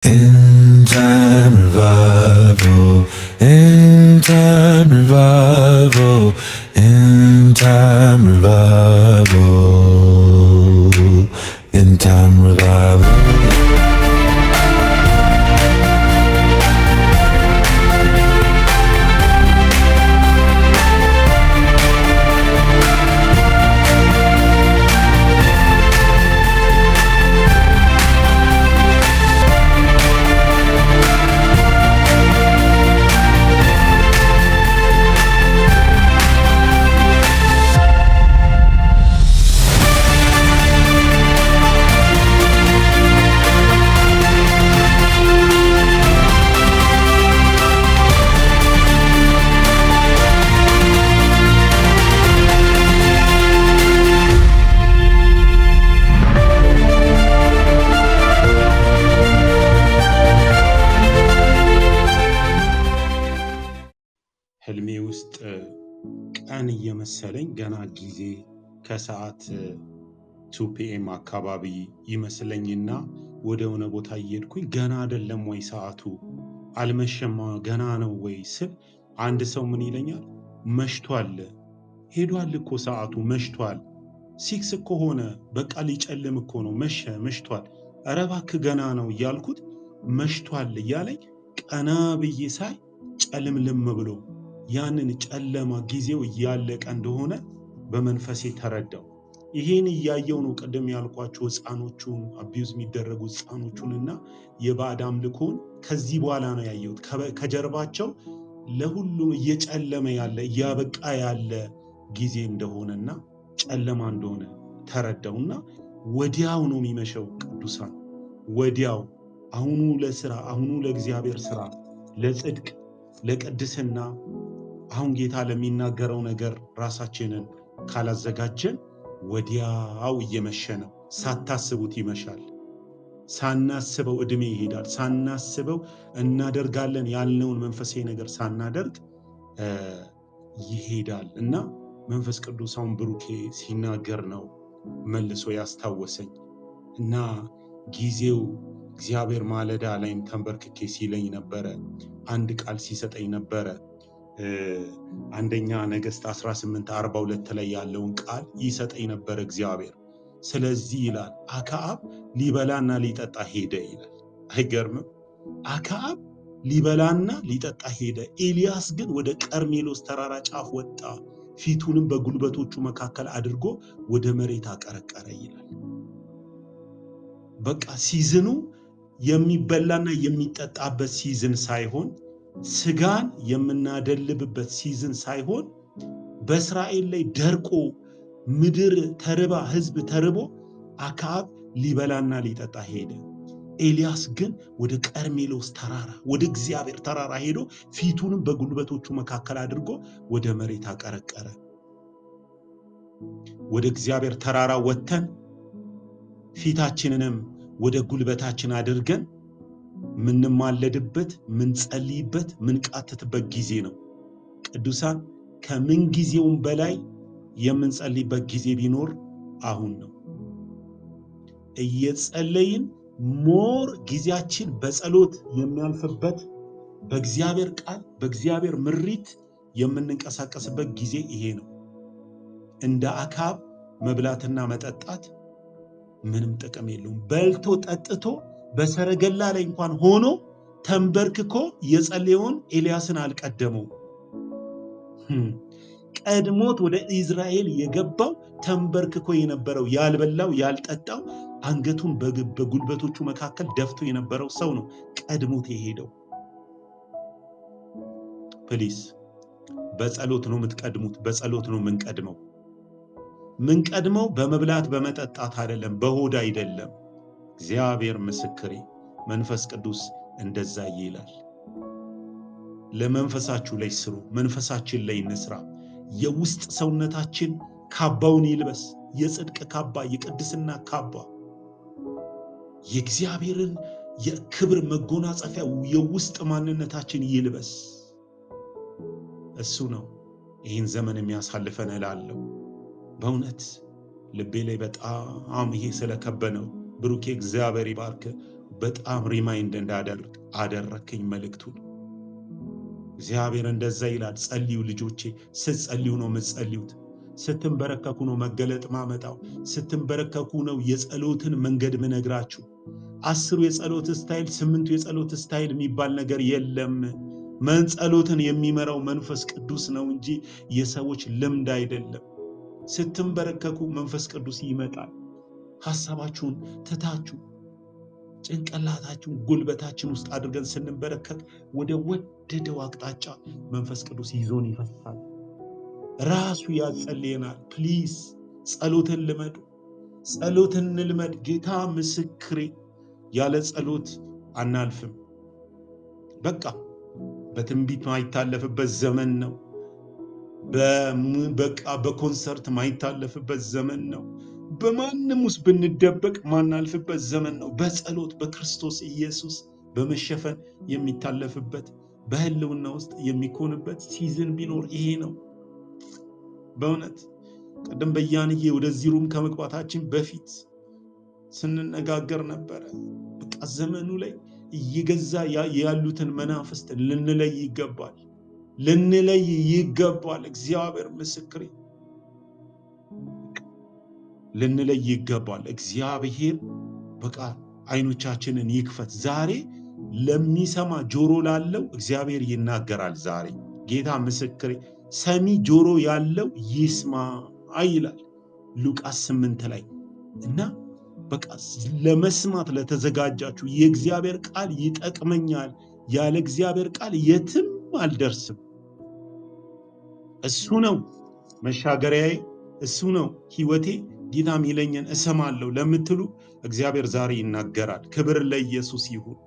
In time revival, in time revival, in time revival, in time revival. ህልሜ ውስጥ ቀን እየመሰለኝ ገና ጊዜ ከሰዓት 2 ፒኤም አካባቢ ይመስለኝና ወደ ሆነ ቦታ እየሄድኩኝ ገና አይደለም ወይ ሰዓቱ አልመሸማ ገና ነው ወይ ስል አንድ ሰው ምን ይለኛል፣ መሽቷል፣ ሄዷል እኮ ሰዓቱ መሽቷል፣ 6 እኮ ሆነ፣ በቃ ሊጨልም እኮ ነው፣ መሽቷል፣ ኧረ እባክህ ገና ነው እያልኩት መሽቷል እያለኝ ቀና ብዬ ሳይ ጨልምልም ብሎ ያንን ጨለማ ጊዜው እያለቀ እንደሆነ በመንፈሴ ተረዳው። ይሄን እያየው ነው ቅድም ያልኳቸው ሕፃኖቹን አቢዩዝ የሚደረጉ ሕፃኖቹንና የባዕድ አምልኮን ከዚህ በኋላ ነው ያየሁት። ከጀርባቸው ለሁሉም እየጨለመ ያለ እያበቃ ያለ ጊዜ እንደሆነና ጨለማ እንደሆነ ተረዳውና ወዲያው ነው የሚመሸው። ቅዱሳን ወዲያው አሁኑ ለስራ አሁኑ ለእግዚአብሔር ስራ ለጽድቅ ለቅድስና አሁን ጌታ ለሚናገረው ነገር ራሳችንን ካላዘጋጀን ወዲያው እየመሸ ነው። ሳታስቡት ይመሻል። ሳናስበው እድሜ ይሄዳል። ሳናስበው እናደርጋለን ያልነውን መንፈሳዊ ነገር ሳናደርግ ይሄዳል እና መንፈስ ቅዱስ አሁን ብሩኬ ሲናገር ነው መልሶ ያስታወሰኝ እና ጊዜው እግዚአብሔር ማለዳ ላይም ተንበርክኬ ሲለኝ ነበረ። አንድ ቃል ሲሰጠኝ ነበረ። አንደኛ ነገሥት 18:42 ላይ ያለውን ቃል ይሰጠኝ ነበር እግዚአብሔር። ስለዚህ ይላል አክዓብ ሊበላና ሊጠጣ ሄደ ይላል። አይገርምም? አክዓብ ሊበላና ሊጠጣ ሄደ፣ ኤልያስ ግን ወደ ቀርሜሎስ ተራራ ጫፍ ወጣ፣ ፊቱንም በጉልበቶቹ መካከል አድርጎ ወደ መሬት አቀረቀረ ይላል። በቃ ሲዝኑ የሚበላና የሚጠጣበት ሲዝን ሳይሆን ስጋን የምናደልብበት ሲዝን ሳይሆን በእስራኤል ላይ ደርቆ ምድር ተርባ ሕዝብ ተርቦ አክዓብ ሊበላና ሊጠጣ ሄደ። ኤልያስ ግን ወደ ቀርሜሎስ ተራራ ወደ እግዚአብሔር ተራራ ሄዶ ፊቱንም በጉልበቶቹ መካከል አድርጎ ወደ መሬት አቀረቀረ። ወደ እግዚአብሔር ተራራ ወጥተን ፊታችንንም ወደ ጉልበታችን አድርገን ምንማለድበት ምንጸልይበት ምንቃትትበት ጊዜ ነው። ቅዱሳን ከምን ጊዜውም በላይ የምንጸልይበት ጊዜ ቢኖር አሁን ነው። እየጸለይን ሞር ጊዜያችን በጸሎት የሚያልፍበት በእግዚአብሔር ቃል በእግዚአብሔር ምሪት የምንንቀሳቀስበት ጊዜ ይሄ ነው። እንደ አክዓብ መብላትና መጠጣት ምንም ጥቅም የለውም። በልቶ ጠጥቶ በሰረገላ ላይ እንኳን ሆኖ ተንበርክኮ የጸለየውን ኤልያስን አልቀደመው። ቀድሞት ወደ ኢዝራኤል የገባው ተንበርክኮ የነበረው ያልበላው ያልጠጣው አንገቱን በጉልበቶቹ መካከል ደፍቶ የነበረው ሰው ነው ቀድሞት የሄደው። ፕሊስ በጸሎት ነው የምትቀድሙት። በጸሎት ነው የምንቀድመው። ምንቀድመው በመብላት በመጠጣት አይደለም፣ በሆድ አይደለም። እግዚአብሔር ምስክሬ፣ መንፈስ ቅዱስ እንደዛ ይላል። ለመንፈሳችሁ ላይ ስሩ፣ መንፈሳችን ላይ እንስራ። የውስጥ ሰውነታችን ካባውን ይልበስ፣ የጽድቅ ካባ፣ የቅድስና ካባ፣ የእግዚአብሔርን የክብር መጎናጸፊያ የውስጥ ማንነታችን ይልበስ። እሱ ነው ይህን ዘመን የሚያሳልፈን እላለሁ። በእውነት ልቤ ላይ በጣም ይሄ ስለከበነው ብሩኬ እግዚአብሔር ይባርክ። በጣም ሪማይንድ እንዳደርግ አደረከኝ መልእክቱን። እግዚአብሔር እንደዛ ይላል፣ ጸልዩ ልጆቼ። ስትጸልዩ ነው የምትጸልዩት። ስትንበረከኩ ነው መገለጥ ማመጣው። ስትንበረከኩ ነው የጸሎትን መንገድ ምነግራችሁ። 10 የጸሎት ስታይል፣ 8 የጸሎት ስታይል የሚባል ነገር የለም። ጸሎትን የሚመራው መንፈስ ቅዱስ ነው እንጂ የሰዎች ልምድ አይደለም። ስትንበረከኩ መንፈስ ቅዱስ ይመጣል። ሐሳባችሁን ትታችሁ ጭንቅላታችሁን ጉልበታችን ውስጥ አድርገን ስንበረከክ ወደ ወደደው አቅጣጫ መንፈስ ቅዱስ ይዞን ይፈሳል። ራሱ ያጸልየናል። ፕሊዝ ጸሎትን ልመዱ። ጸሎትን እንልመድ። ጌታ ምስክሬ፣ ያለ ጸሎት አናልፍም። በቃ በትንቢት ማይታለፍበት ዘመን ነው። በቃ በኮንሰርት ማይታለፍበት ዘመን ነው። በማንም ውስጥ ብንደበቅ ማናልፍበት ዘመን ነው። በጸሎት በክርስቶስ ኢየሱስ በመሸፈን የሚታለፍበት በህልውና ውስጥ የሚኮንበት ሲዝን ቢኖር ይሄ ነው። በእውነት ቀደም በያንዬ ወደዚህ ሩም ከመግባታችን በፊት ስንነጋገር ነበረ። በቃ ዘመኑ ላይ እየገዛ ያሉትን መናፍስት ልንለይ ይገባል። ልንለይ ይገባል። እግዚአብሔር ምስክሬ፣ ልንለይ ይገባል። እግዚአብሔር በቃ አይኖቻችንን ይክፈት። ዛሬ ለሚሰማ ጆሮ ላለው እግዚአብሔር ይናገራል። ዛሬ ጌታ ምስክሬ፣ ሰሚ ጆሮ ያለው ይስማ ይላል ሉቃስ 8 ላይ እና በቃ ለመስማት ለተዘጋጃችሁ የእግዚአብሔር ቃል ይጠቅመኛል፣ ያለ እግዚአብሔር ቃል የትም አልደርስም፣ እሱ ነው መሻገሪያዬ፣ እሱ ነው ህይወቴ፣ ጌታ ሚለኝን እሰማለሁ ለምትሉ እግዚአብሔር ዛሬ ይናገራል። ክብር ለኢየሱስ ይሁን፣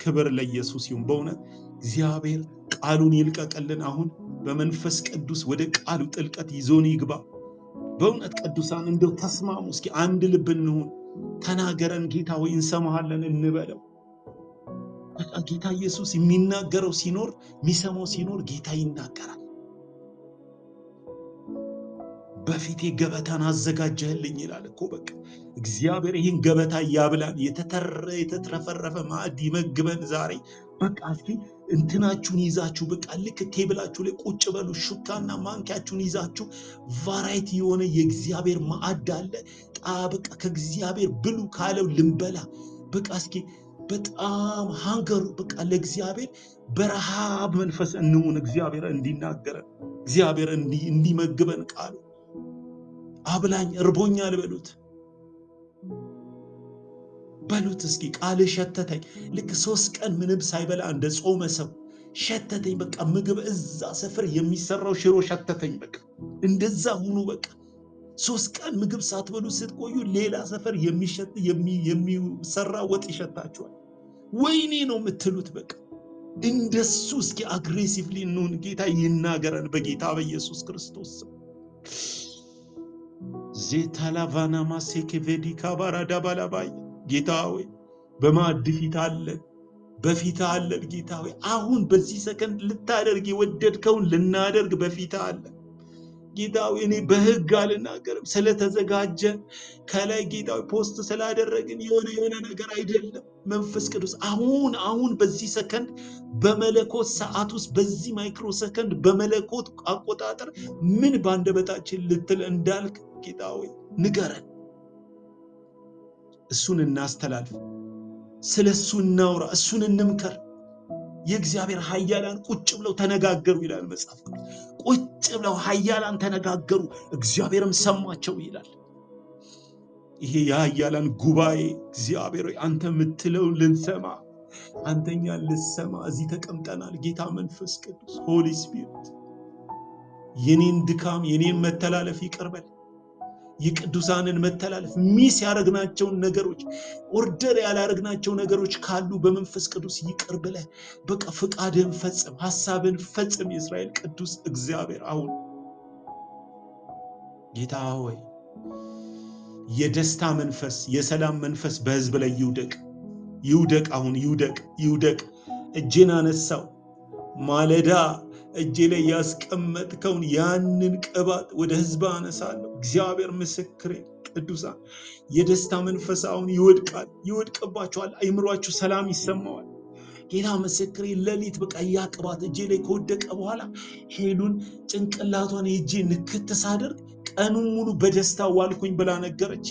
ክብር ለኢየሱስ ይሁን። በእውነት እግዚአብሔር ቃሉን ይልቀቅልን። አሁን በመንፈስ ቅዱስ ወደ ቃሉ ጥልቀት ይዞን ይግባ። በእውነት ቅዱሳን እንደው ተስማሙ። እስኪ አንድ ልብ እንሁን። ተናገረን ጌታ ወይ እንሰማሃለን እንበለው። በቃ ጌታ ኢየሱስ የሚናገረው ሲኖር የሚሰማው ሲኖር ጌታ ይናገራል። በፊቴ ገበታን አዘጋጀህልኝ ይላል እኮ። በቃ እግዚአብሔር ይህን ገበታ ያብላን፣ የተትረፈረፈ ማዕድ ይመግበን ዛሬ። በቃ እስኪ እንትናችሁን ይዛችሁ በቃ ልክ ቴብላችሁ ላይ ቁጭ በሉ። ሹካና ማንኪያችሁን ይዛችሁ ቫራይቲ የሆነ የእግዚአብሔር ማዕድ አለ። በቃ ከእግዚአብሔር ብሉ ካለው ልንበላ። በቃ እስኪ በጣም ሃንገሩ በቃ ለእግዚአብሔር በረሃብ መንፈስ እንሁን። እግዚአብሔር እንዲናገረን፣ እግዚአብሔር እንዲመግበን ቃሉ አብላኝ እርቦኛል በሉት በሉት። እስኪ ቃል ሸተተኝ። ልክ 3 ቀን ምንም ሳይበላ እንደ ጾመ ሰው ሸተተኝ። በቃ ምግብ እዛ ሰፈር የሚሰራው ሽሮ ሸተተኝ። በቃ እንደዛ ሁኑ። በቃ 3 ቀን ምግብ ሳትበሉ ስትቆዩ ሌላ ሰፈር የሚሰራ ወጥ ይሸታችኋል። ወይኔ ነው የምትሉት። በቃ እንደሱ እስኪ አግሬሲቭሊ እንሁን። ጌታ ይናገረን በጌታ በኢየሱስ ክርስቶስ ስም። ዜታላቫና ማሴኬ ቬዲካ ባራዳ ባላባይ ጌታ ሆይ በማዕድ ፊት አለን፣ በፊት አለን። ጌታ ሆይ አሁን በዚህ ሰከንድ ልታደርግ የወደድከውን ልናደርግ በፊት አለን። ጌታ ሆይ እኔ በህግ አልናገርም፣ ስለተዘጋጀን ከላይ ጌታ ሆይ ፖስት ስላደረግን የሆነ ነገር አይደለም። መንፈስ ቅዱስ አሁን በዚህ ሰከንድ በመለኮት ሰዓት ውስጥ በዚህ ማይክሮ ሰከንድ በመለኮት አቆጣጠር ምን ባንደበታችን ልትል እንዳልክ ጌታ ሆይ ንገረን። እሱን እናስተላልፍ፣ ስለሱ እናውራ፣ እሱን እንምከር። የእግዚአብሔር ኃያላን ቁጭ ብለው ተነጋገሩ ይላል መጽሐፍ ቅዱስ። ቁጭ ብለው ኃያላን ተነጋገሩ፣ እግዚአብሔርም ሰማቸው ይላል። ይሄ የኃያላን ጉባኤ እግዚአብሔር ሆይ አንተ የምትለውን ልንሰማ፣ አንተኛ ልንሰማ እዚህ ተቀምጠናል። ጌታ መንፈስ ቅዱስ ሆሊ ስፒሪት የኔን ድካም የኔን መተላለፍ ይቅርበል። የቅዱሳንን መተላለፍ ሚስ ያደረግናቸውን ነገሮች ኦርደር ያላደረግናቸው ነገሮች ካሉ በመንፈስ ቅዱስ ይቅር ብለህ በቃ ፍቃድህን ፈጽም፣ ሐሳብህን ፈጽም። የእስራኤል ቅዱስ እግዚአብሔር አሁን ጌታ ሆይ የደስታ መንፈስ የሰላም መንፈስ በህዝብ ላይ ይውደቅ፣ አሁን ይውደቅ። እጄን አነሳው ማለዳ እጄ ላይ ያስቀመጥከውን ያንን ቅባት ወደ ህዝብ አነሳለሁ። እግዚአብሔር ምስክሬ ቅዱሳን የደስታ መንፈስ አሁን ይወድቅባቸዋል። አይምሯችሁ ሰላም ይሰማዋል። ጌታ ምስክሬ ሌሊት በቃ ያቅባት እጄ ላይ ከወደቀ በኋላ ሄሉን ጭንቅላቷን የእጄ ንክት ሳደርግ ቀኑን ሙሉ በደስታ ዋልኩኝ ብላ ነገረች።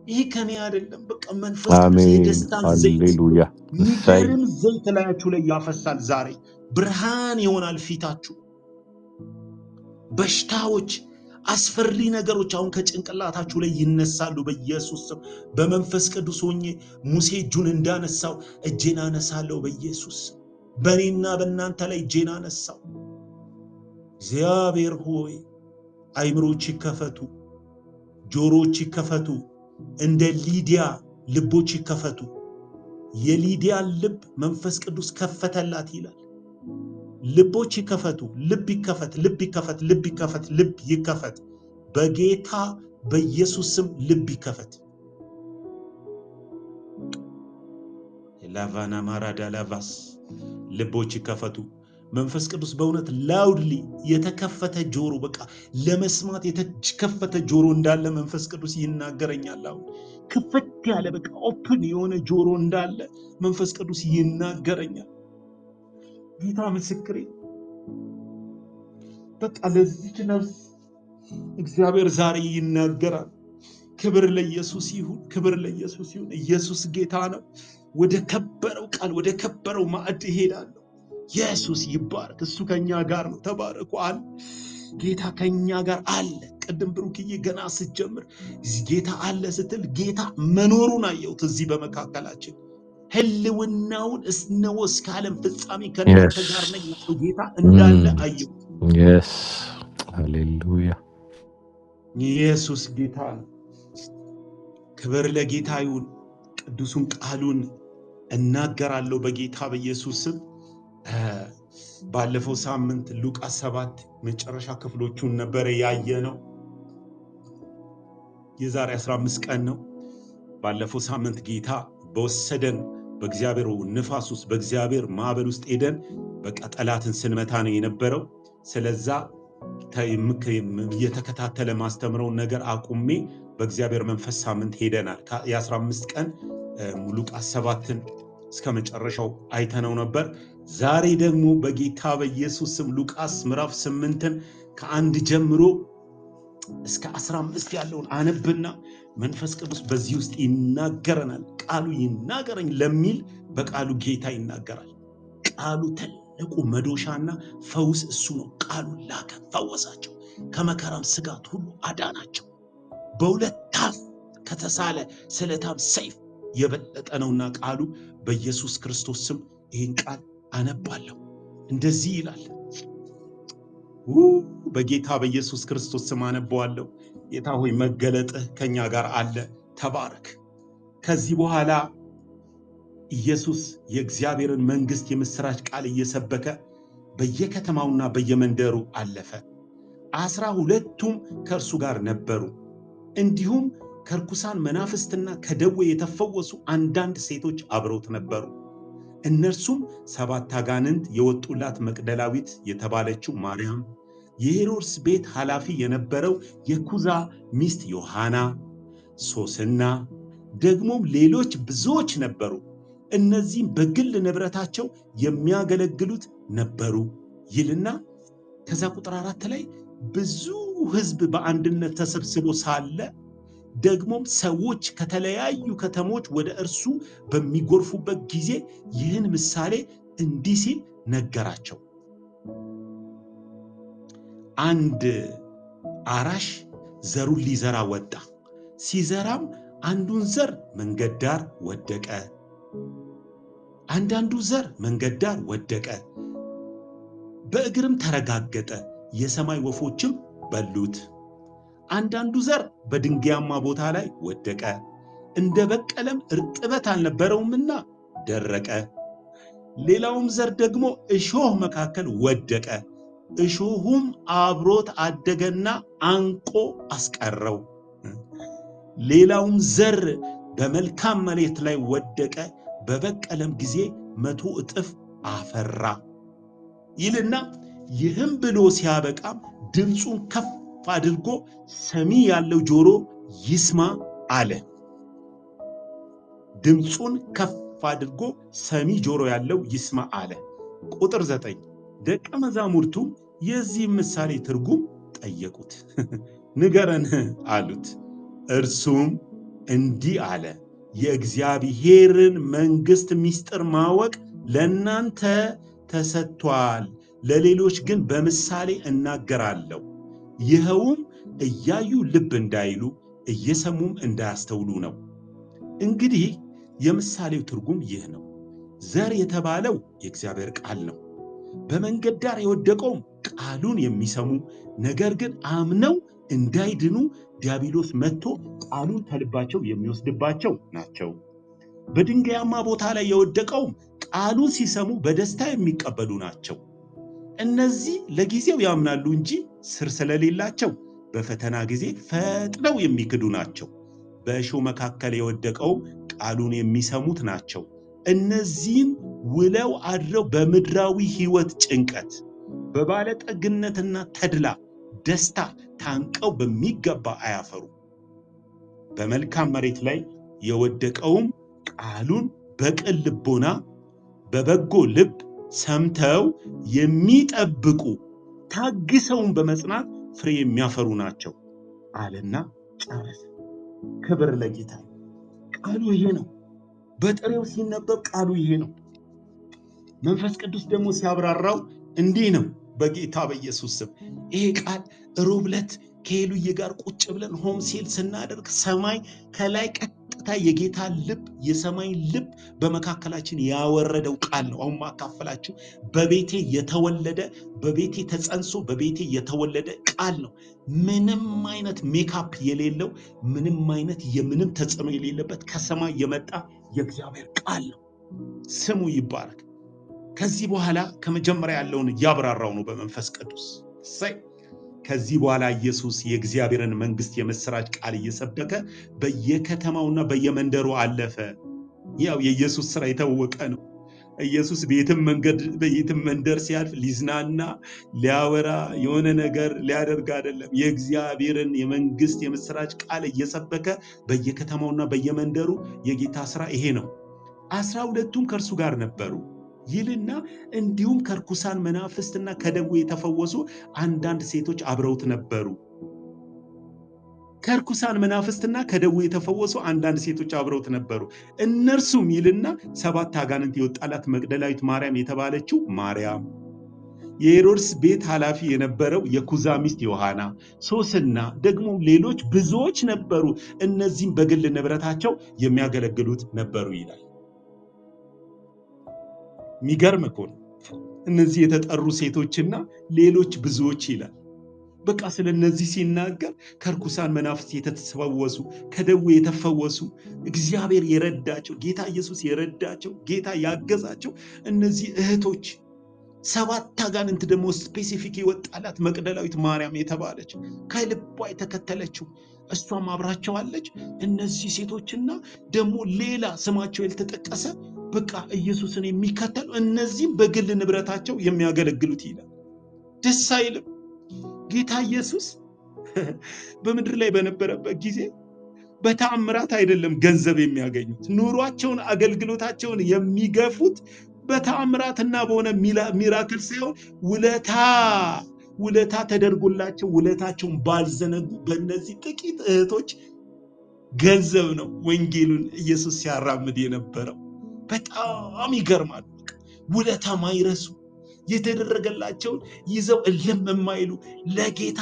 ይሄ ከኔ አይደለም። በቃ መንፈስ ቅዱስ የደስታ ዘይት ሃሌሉያ የሚገርም ዘይት ላያችሁ ላይ ያፈሳል። ዛሬ ብርሃን ይሆናል ፊታችሁ። በሽታዎች፣ አስፈሪ ነገሮች አሁን ከጭንቅላታችሁ ላይ ይነሳሉ በኢየሱስ ስም። በመንፈስ ቅዱስ ሆኜ ሙሴ እጁን እንዳነሳው እጄን አነሳለሁ በኢየሱስ ስም። በእኔና በእናንተ ላይ እጄን አነሳው። እግዚአብሔር ሆይ አይምሮች ይከፈቱ፣ ጆሮች ይከፈቱ፣ እንደ ሊዲያ ልቦች ይከፈቱ። የሊዲያን ልብ መንፈስ ቅዱስ ከፈተላት ይላል። ልቦች ይከፈቱ፣ ልብ ይከፈት፣ ልብ ይከፈት፣ ልብ ይከፈት፣ ልብ ይከፈት። በጌታ በኢየሱስ ስም ልብ ይከፈት። ላቫና ማራዳ ላቫስ ልቦች ይከፈቱ። መንፈስ ቅዱስ በእውነት ላውድሊ የተከፈተ ጆሮ፣ በቃ ለመስማት የተከፈተ ጆሮ እንዳለ መንፈስ ቅዱስ ይናገረኛል። አሁን ክፍት ያለ በቃ ኦፕን የሆነ ጆሮ እንዳለ መንፈስ ቅዱስ ይናገረኛል። ጌታ ምስክሬ በቃ ለዚች ነፍስ እግዚአብሔር ዛሬ ይናገራል። ክብር ለኢየሱስ ይሁን፣ ክብር ለኢየሱስ ይሁን። ኢየሱስ ጌታ ነው። ወደ ከበረው ቃል ወደ ከበረው ማዕድ እሄዳለሁ። ኢየሱስ ይባረክ። እሱ ከኛ ጋር ነው። ተባረኩ አለ ጌታ ከኛ ጋር አለ። ቅድም ብሩክዬ ገና ስትጀምር ጌታ አለ ስትል ጌታ መኖሩን አየሁት እዚህ በመካከላችን። ህልውናውን እስነው እስከ ዓለም ፍጻሜ ከእናንተ ጋር ነኝ ያለው ጌታ እንዳለ አየሁት። ሃሌሉያ ኢየሱስ ጌታ ነው። ክብር ለጌታ ይሁን። ቅዱሱን ቃሉን እናገራለሁ በጌታ በኢየሱስ ስም። ባለፈው ሳምንት ሉቃስ 7 መጨረሻ ክፍሎቹን ነበር ያየነው። የዛሬ 15 ቀን ነው። ባለፈው ሳምንት ጌታ በወሰደን በእግዚአብሔር ንፋስ ውስጥ በእግዚአብሔር ማዕበል ውስጥ ሄደን በቃ ጠላትን ስንመታ ነው የነበረው። ስለዛ የተከታተለ ማስተምረውን ነገር አቁሜ በእግዚአብሔር መንፈስ ሳምንት ሄደናል። የ15 ቀን ሉቃስ 7ን እስከ መጨረሻው አይተነው ነበር። ዛሬ ደግሞ በጌታ በኢየሱስ ስም ሉቃስ ምዕራፍ 8ን ከ1 ጀምሮ እስከ 15 ያለውን አነብና መንፈስ ቅዱስ በዚህ ውስጥ ይናገረናል። ቃሉ ይናገረኝ ለሚል በቃሉ ጌታ ይናገራል። ቃሉ ትልቁ መዶሻና ፈውስ እሱ ነው። ቃሉ ላከ፣ ፈወሳቸው፣ ከመከራም ስጋት ሁሉ አዳናቸው። በሁለት አፍ ከተሳለ ስለታም ሰይፍ የበለጠ ነውና ቃሉ። በኢየሱስ ክርስቶስ ስም ይህን ቃል አነባለሁ። እንደዚህ ይላል። በጌታ በኢየሱስ ክርስቶስ ስም አነበዋለሁ። ጌታ ሆይ መገለጥህ ከኛ ጋር አለ። ተባረክ። ከዚህ በኋላ ኢየሱስ የእግዚአብሔርን መንግሥት የምስራች ቃል እየሰበከ በየከተማውና በየመንደሩ አለፈ። 12ቱም ከእርሱ ጋር ነበሩ። እንዲሁም ከርኩሳን መናፍስትና ከደዌ የተፈወሱ አንዳንድ ሴቶች አብረውት ነበሩ። እነርሱም 7 አጋንንት የወጡላት መቅደላዊት የተባለችው ማርያም፣ የሄሮድስ ቤት ኃላፊ የነበረው የኩዛ ሚስት ዮሐና፣ ሶስና፣ ደግሞም ሌሎች ብዙዎች ነበሩ። እነዚህም በግል ንብረታቸው የሚያገለግሉት ነበሩ ይልና ከዛ ቁጥር 4 ላይ ብዙ ሕዝብ በአንድነት ተሰብስቦ ሳለ ደግሞም ሰዎች ከተለያዩ ከተሞች ወደ እርሱ በሚጎርፉበት ጊዜ ይህን ምሳሌ እንዲህ ሲል ነገራቸው። አንድ አራሽ ዘሩን ሊዘራ ወጣ። ሲዘራም አንዱን ዘር መንገድ ዳር ወደቀ፣ አንዳንዱ ዘር መንገድ ዳር ወደቀ፣ በእግርም ተረጋገጠ፣ የሰማይ ወፎችም በሉት። አንዳንዱ ዘር በድንጋያማ ቦታ ላይ ወደቀ፣ እንደ በቀለም እርጥበት አልነበረውምና ደረቀ። ሌላውም ዘር ደግሞ እሾህ መካከል ወደቀ፣ እሾሁም አብሮት አደገና አንቆ አስቀረው። ሌላውም ዘር በመልካም መሬት ላይ ወደቀ፣ በበቀለም ጊዜ 100 እጥፍ አፈራ ይልና ይህም ብሎ ሲያበቃም ድምፁን ከፍ አድርጎ ሰሚ ያለው ጆሮ ይስማ አለ። ድምፁን ከፍ አድርጎ ሰሚ ጆሮ ያለው ይስማ አለ። ቁጥር 9 ደቀ መዛሙርቱ የዚህ ምሳሌ ትርጉም ጠየቁት። ንገረን አሉት። እርሱም እንዲህ አለ፣ የእግዚአብሔርን መንግሥት ምስጢር ማወቅ ለእናንተ ተሰጥቷል፣ ለሌሎች ግን በምሳሌ እናገራለሁ። ይኸውም እያዩ ልብ እንዳይሉ እየሰሙም እንዳያስተውሉ ነው። እንግዲህ የምሳሌው ትርጉም ይህ ነው። ዘር የተባለው የእግዚአብሔር ቃል ነው። በመንገድ ዳር የወደቀውም ቃሉን የሚሰሙ ነገር ግን አምነው እንዳይድኑ ዲያብሎስ መጥቶ ቃሉን ከልባቸው የሚወስድባቸው ናቸው። በድንጋያማ ቦታ ላይ የወደቀውም ቃሉን ሲሰሙ በደስታ የሚቀበሉ ናቸው። እነዚህ ለጊዜው ያምናሉ እንጂ ስር ስለሌላቸው በፈተና ጊዜ ፈጥነው የሚክዱ ናቸው። በእሾህ መካከል የወደቀውም ቃሉን የሚሰሙት ናቸው። እነዚህም ውለው አድረው በምድራዊ ሕይወት ጭንቀት፣ በባለጠግነትና ተድላ ደስታ ታንቀው በሚገባ አያፈሩ። በመልካም መሬት ላይ የወደቀውም ቃሉን በቅን ልቦና በበጎ ልብ ሰምተው የሚጠብቁ ታግሰውን በመጽናት ፍሬ የሚያፈሩ ናቸው አለና ጨረሰ። ክብር ለጌታ። ቃሉ ይሄ ነው። በጥሬው ሲነበብ ቃሉ ይሄ ነው። መንፈስ ቅዱስ ደግሞ ሲያብራራው እንዲህ ነው። በጌታ በኢየሱስ ስም ይሄ ቃል ሮብ ዕለት ከሄሉዬ ጋር ቁጭ ብለን ሆም ሴል ስናደርግ ሰማይ ከላይ ቀጥታ የጌታ ልብ የሰማይ ልብ በመካከላችን ያወረደው ቃል ነው። አሁን ማካፈላችሁ በቤቴ የተወለደ በቤቴ ተጸንሶ በቤቴ የተወለደ ቃል ነው። ምንም አይነት ሜካፕ የሌለው ምንም አይነት የምንም ተጽዕኖ የሌለበት ከሰማይ የመጣ የእግዚአብሔር ቃል ነው። ስሙ ይባረክ። ከዚህ በኋላ ከመጀመሪያ ያለውን ያብራራው ነው በመንፈስ ቅዱስ። ከዚህ በኋላ ኢየሱስ የእግዚአብሔርን መንግሥት የምሥራች ቃል እየሰበከ በየከተማውና በየመንደሩ አለፈ። ያው የኢየሱስ ሥራ የታወቀ ነው። ኢየሱስ በየትም መንገድ በየትም መንደር ሲያልፍ ሊዝናና ሊያወራ የሆነ ነገር ሊያደርግ አይደለም። የእግዚአብሔርን የመንግሥት የምሥራች ቃል እየሰበከ በየከተማውና በየመንደሩ የጌታ ሥራ ይሄ ነው። 12ቱም ከእርሱ ጋር ነበሩ ይልና እንዲሁም ከርኩሳን መናፍስትና ከደዌ የተፈወሱ አንዳንድ ሴቶች አብረውት ነበሩ። ከርኩሳን መናፍስትና ከደዌ የተፈወሱ አንዳንድ ሴቶች አብረውት ነበሩ። እነርሱም ይልና 7 አጋንንት የወጣላት መግደላዊት ማርያም የተባለችው ማርያም፣ የሄሮድስ ቤት ኃላፊ የነበረው የኩዛ ሚስት ዮሐና፣ ሶስና ደግሞ ሌሎች ብዙዎች ነበሩ። እነዚህም በግል ንብረታቸው የሚያገለግሉት ነበሩ ይላል። የሚገርም እኮ ነው። እነዚህ የተጠሩ ሴቶችና ሌሎች ብዙዎች ይላል። በቃ ስለ እነዚህ ሲናገር ከርኩሳን መናፍስት የተፈወሱ፣ ከደዌ የተፈወሱ፣ እግዚአብሔር የረዳቸው፣ ጌታ ኢየሱስ የረዳቸው፣ ጌታ ያገዛቸው እነዚህ እህቶች፣ 7 አጋንንት ደግሞ ስፔሲፊክ የወጣላት መግደላዊት ማርያም የተባለች ከልቧ የተከተለችው እሷም አብራቸዋለች። እነዚህ ሴቶችና ደግሞ ሌላ ስማቸው ያልተጠቀሰ በቃ ኢየሱስን የሚከተሉ እነዚህም በግል ንብረታቸው የሚያገለግሉት ይላል። ደስ አይልም? ጌታ ኢየሱስ በምድር ላይ በነበረበት ጊዜ በተአምራት አይደለም ገንዘብ የሚያገኙት። ኑሯቸውን አገልግሎታቸውን የሚገፉት በተአምራትና በሆነ ሚራክል ሳይሆን ውለታ ተደርጎላቸው ውለታቸውን ባልዘነጉ በእነዚህ ጥቂት እህቶች ገንዘብ ነው ወንጌሉን ኢየሱስ ሲያራምድ የነበረው። በጣም ይገርማል። ውለታ ማይረሱ የተደረገላቸውን ይዘው እልም የማይሉ ለጌታ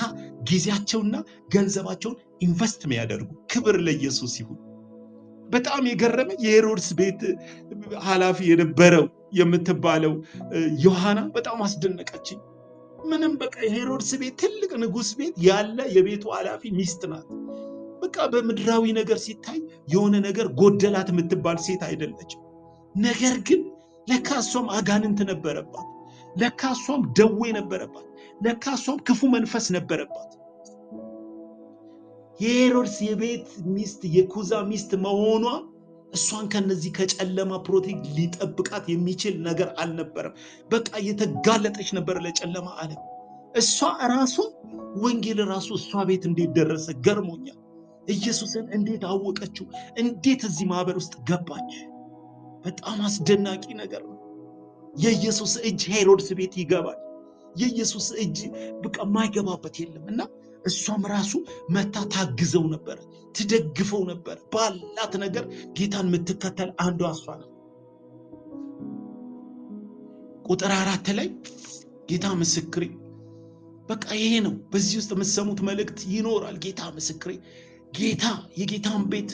ጊዜያቸውና ገንዘባቸውን ኢንቨስት የሚያደርጉ። ክብር ለኢየሱስ ይሁን። በጣም የገረመኝ የሄሮድስ ቤት ኃላፊ የነበረው የምትባለው ዮሐና በጣም አስደነቀችኝ። ምንም በቃ የሄሮድስ ቤት ትልቅ ንጉሥ ቤት ያለ የቤቱ ኃላፊ ሚስት ናት። በቃ በምድራዊ ነገር ሲታይ የሆነ ነገር ጎደላት የምትባል ሴት አይደለችም። ነገር ግን ለካ እሷም አጋንንት ነበረባት፣ ለካ እሷም ደዌ ነበረባት፣ ለካ እሷም ክፉ መንፈስ ነበረባት። የሄሮድስ የቤት ሚስት የኩዛ ሚስት መሆኗ እሷን ከነዚህ ከጨለማ ፕሮቴክት ሊጠብቃት የሚችል ነገር አልነበረም። በቃ የተጋለጠች ነበር ለጨለማ ዓለም። እሷ ራሱ ወንጌል ራሱ እሷ ቤት እንዴት ደረሰ ገርሞኛል። ኢየሱስን እንዴት አወቀችው? እንዴት እዚህ ማህበር ውስጥ ገባች? በጣም አስደናቂ ነገር ነው። የኢየሱስ እጅ ሄሮድስ ቤት ይገባል። የኢየሱስ እጅ በቃ የማይገባበት የለም እና እሷም ራሱ መታ ታግዘው ነበር፣ ትደግፈው ነበር። ባላት ነገር ጌታን የምትከተል አንዷ እሷ ነው። ቁጥር 4 ላይ ጌታ ምስክሬ፣ በቃ ይሄ ነው። በዚህ ውስጥ የምትሰሙት መልእክት ይኖራል። ጌታ ምስክሬ፣ የጌታን ቤት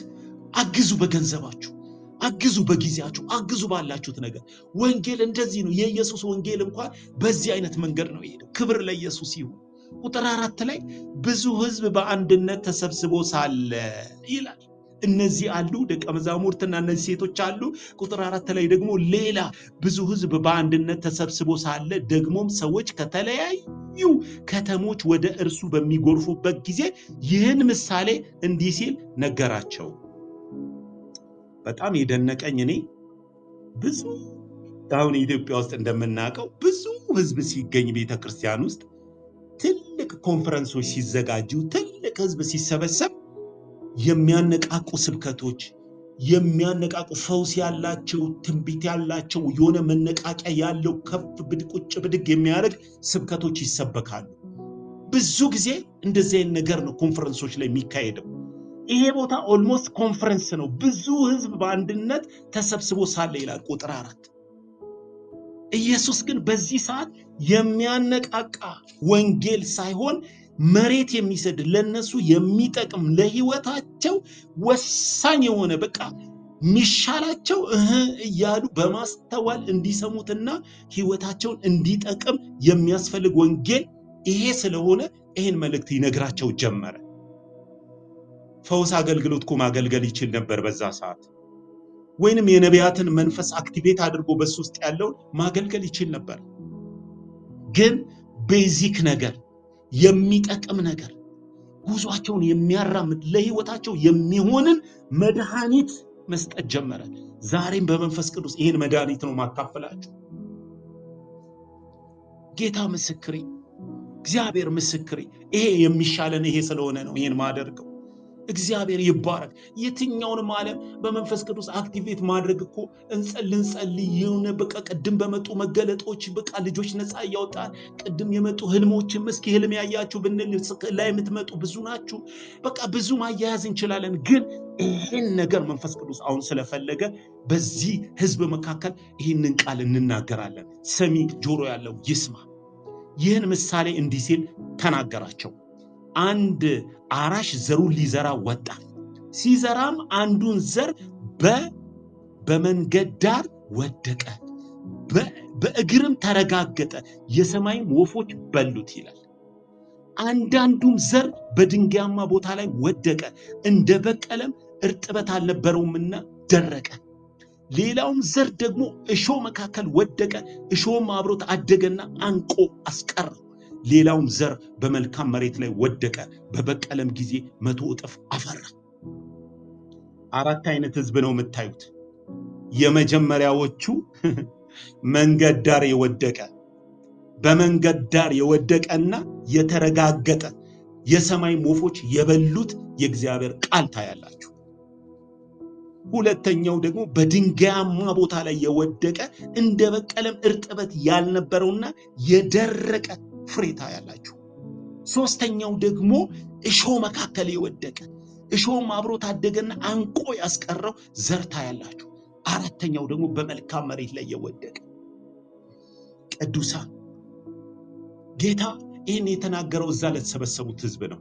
አግዙ፣ በገንዘባችሁ አግዙ፣ በጊዜያችሁ አግዙ፣ ባላችሁት ነገር። ወንጌል እንደዚህ ነው። የኢየሱስ ወንጌል እንኳን በዚህ አይነት መንገድ ነው የሄደው። ክብር ለኢየሱስ ይሁን። ቁጥር 4 ላይ ብዙ ሕዝብ በአንድነት ተሰብስቦ ሳለ ይላል። እነዚህ አሉ ደቀ መዛሙርትና እነዚህ ሴቶች አሉ። ቁጥር 4 ላይ ደግሞ ሌላ ብዙ ሕዝብ በአንድነት ተሰብስቦ ሳለ ደግሞም ሰዎች ከተለያዩ ከተሞች ወደ እርሱ በሚጎርፉበት ጊዜ ይህን ምሳሌ እንዲህ ሲል ነገራቸው። በጣም የደነቀኝ እኔ ብዙ አሁን ኢትዮጵያ ውስጥ እንደምናውቀው ብዙ ሕዝብ ሲገኝ ቤተክርስቲያን ውስጥ ትልቅ ኮንፈረንሶች ሲዘጋጁ ትልቅ ሕዝብ ሲሰበሰብ የሚያነቃቁ ስብከቶች፣ የሚያነቃቁ ፈውስ ያላቸው፣ ትንቢት ያላቸው፣ የሆነ መነቃቂያ ያለው ከፍ ቁጭ ብድግ የሚያደርግ ስብከቶች ይሰበካሉ። ብዙ ጊዜ እንደዚህ አይነት ነገር ነው ኮንፈረንሶች ላይ የሚካሄደው። ይሄ ቦታ ኦልሞስት ኮንፈረንስ ነው። ብዙ ሕዝብ በአንድነት ተሰብስቦ ሳለ ይላል ቁጥር 4። ኢየሱስ ግን በዚህ ሰዓት የሚያነቃቃ ወንጌል ሳይሆን መሬት የሚሰድ ለነሱ የሚጠቅም ለህይወታቸው ወሳኝ የሆነ በቃ ሚሻላቸው እያሉ በማስተዋል እንዲሰሙትና ህይወታቸውን እንዲጠቅም የሚያስፈልግ ወንጌል ይሄ ስለሆነ ይሄን መልእክት ይነግራቸው ጀመረ። ፈውስ አገልግሎት እኮ ማገልገል ይችል ነበር በዛ ሰዓት፣ ወይንም የነቢያትን መንፈስ አክቲቬት አድርጎ በሱ ውስጥ ያለውን ማገልገል ይችል ነበር። ግን ቤዚክ ነገር፣ የሚጠቅም ነገር፣ ጉዟቸውን የሚያራምድ ለህይወታቸው የሚሆንን መድኃኒት መስጠት ጀመረ። ዛሬም በመንፈስ ቅዱስ ይሄን መድኃኒት ነው ማካፈላችሁ። ጌታ ምስክሬ፣ እግዚአብሔር ምስክሬ፣ ይሄ የሚሻለን ይሄ ስለሆነ ነው ይሄን ማደርገው። እግዚአብሔር ይባረክ። የትኛውንም ዓለም በመንፈስ ቅዱስ አክቲቬት ማድረግ እኮ እንጸልይ የሆነ በቃ ቅድም በመጡ መገለጦች በቃ ልጆች ነፃ እያወጣን ቅድም የመጡ ህልሞችን እስኪ ህልም ያያችሁ ብንል ላይ የምትመጡ ብዙ ናችሁ። በቃ ብዙ ማያያዝ እንችላለን። ግን ይህን ነገር መንፈስ ቅዱስ አሁን ስለፈለገ በዚህ ህዝብ መካከል ይህንን ቃል እንናገራለን። ሰሚ ጆሮ ያለው ይስማ። ይህን ምሳሌ እንዲህ ሲል ተናገራቸው። አንድ አራሽ ዘሩን ሊዘራ ወጣ። ሲዘራም አንዱን ዘር በመንገድ ዳር ወደቀ፣ በእግርም ተረጋገጠ፣ የሰማይም ወፎች በሉት ይላል። አንዳንዱም ዘር በድንጋያማ ቦታ ላይ ወደቀ፣ እንደ በቀለም እርጥበት አልነበረውምና ደረቀ። ሌላውም ዘር ደግሞ እሾህ መካከል ወደቀ፣ እሾህም አብሮት አደገና አንቆ አስቀረው። ሌላውም ዘር በመልካም መሬት ላይ ወደቀ፣ በበቀለም ጊዜ 100 እጥፍ አፈራ። 4 አይነት ህዝብ ነው የምታዩት። የመጀመሪያዎቹ መንገድ ዳር የወደቀ፣ በመንገድ ዳር የወደቀና የተረጋገጠ የሰማይም ወፎች የበሉት የእግዚአብሔር ቃል ታያላችሁ። ሁለተኛው ደግሞ በድንጋያማ ቦታ ላይ የወደቀ እንደ በቀለም እርጥበት ያልነበረውና የደረቀ ፍሬ ታያላችሁ። ሶስተኛው ደግሞ እሾህ መካከል የወደቀ እሾህም አብሮ ታደገና አንቆ ያስቀረው ዘር ታያላችሁ። አራተኛው ደግሞ በመልካም መሬት ላይ የወደቀ። ቅዱሳን ጌታ ይህን የተናገረው እዛ ለተሰበሰቡት ህዝብ ነው።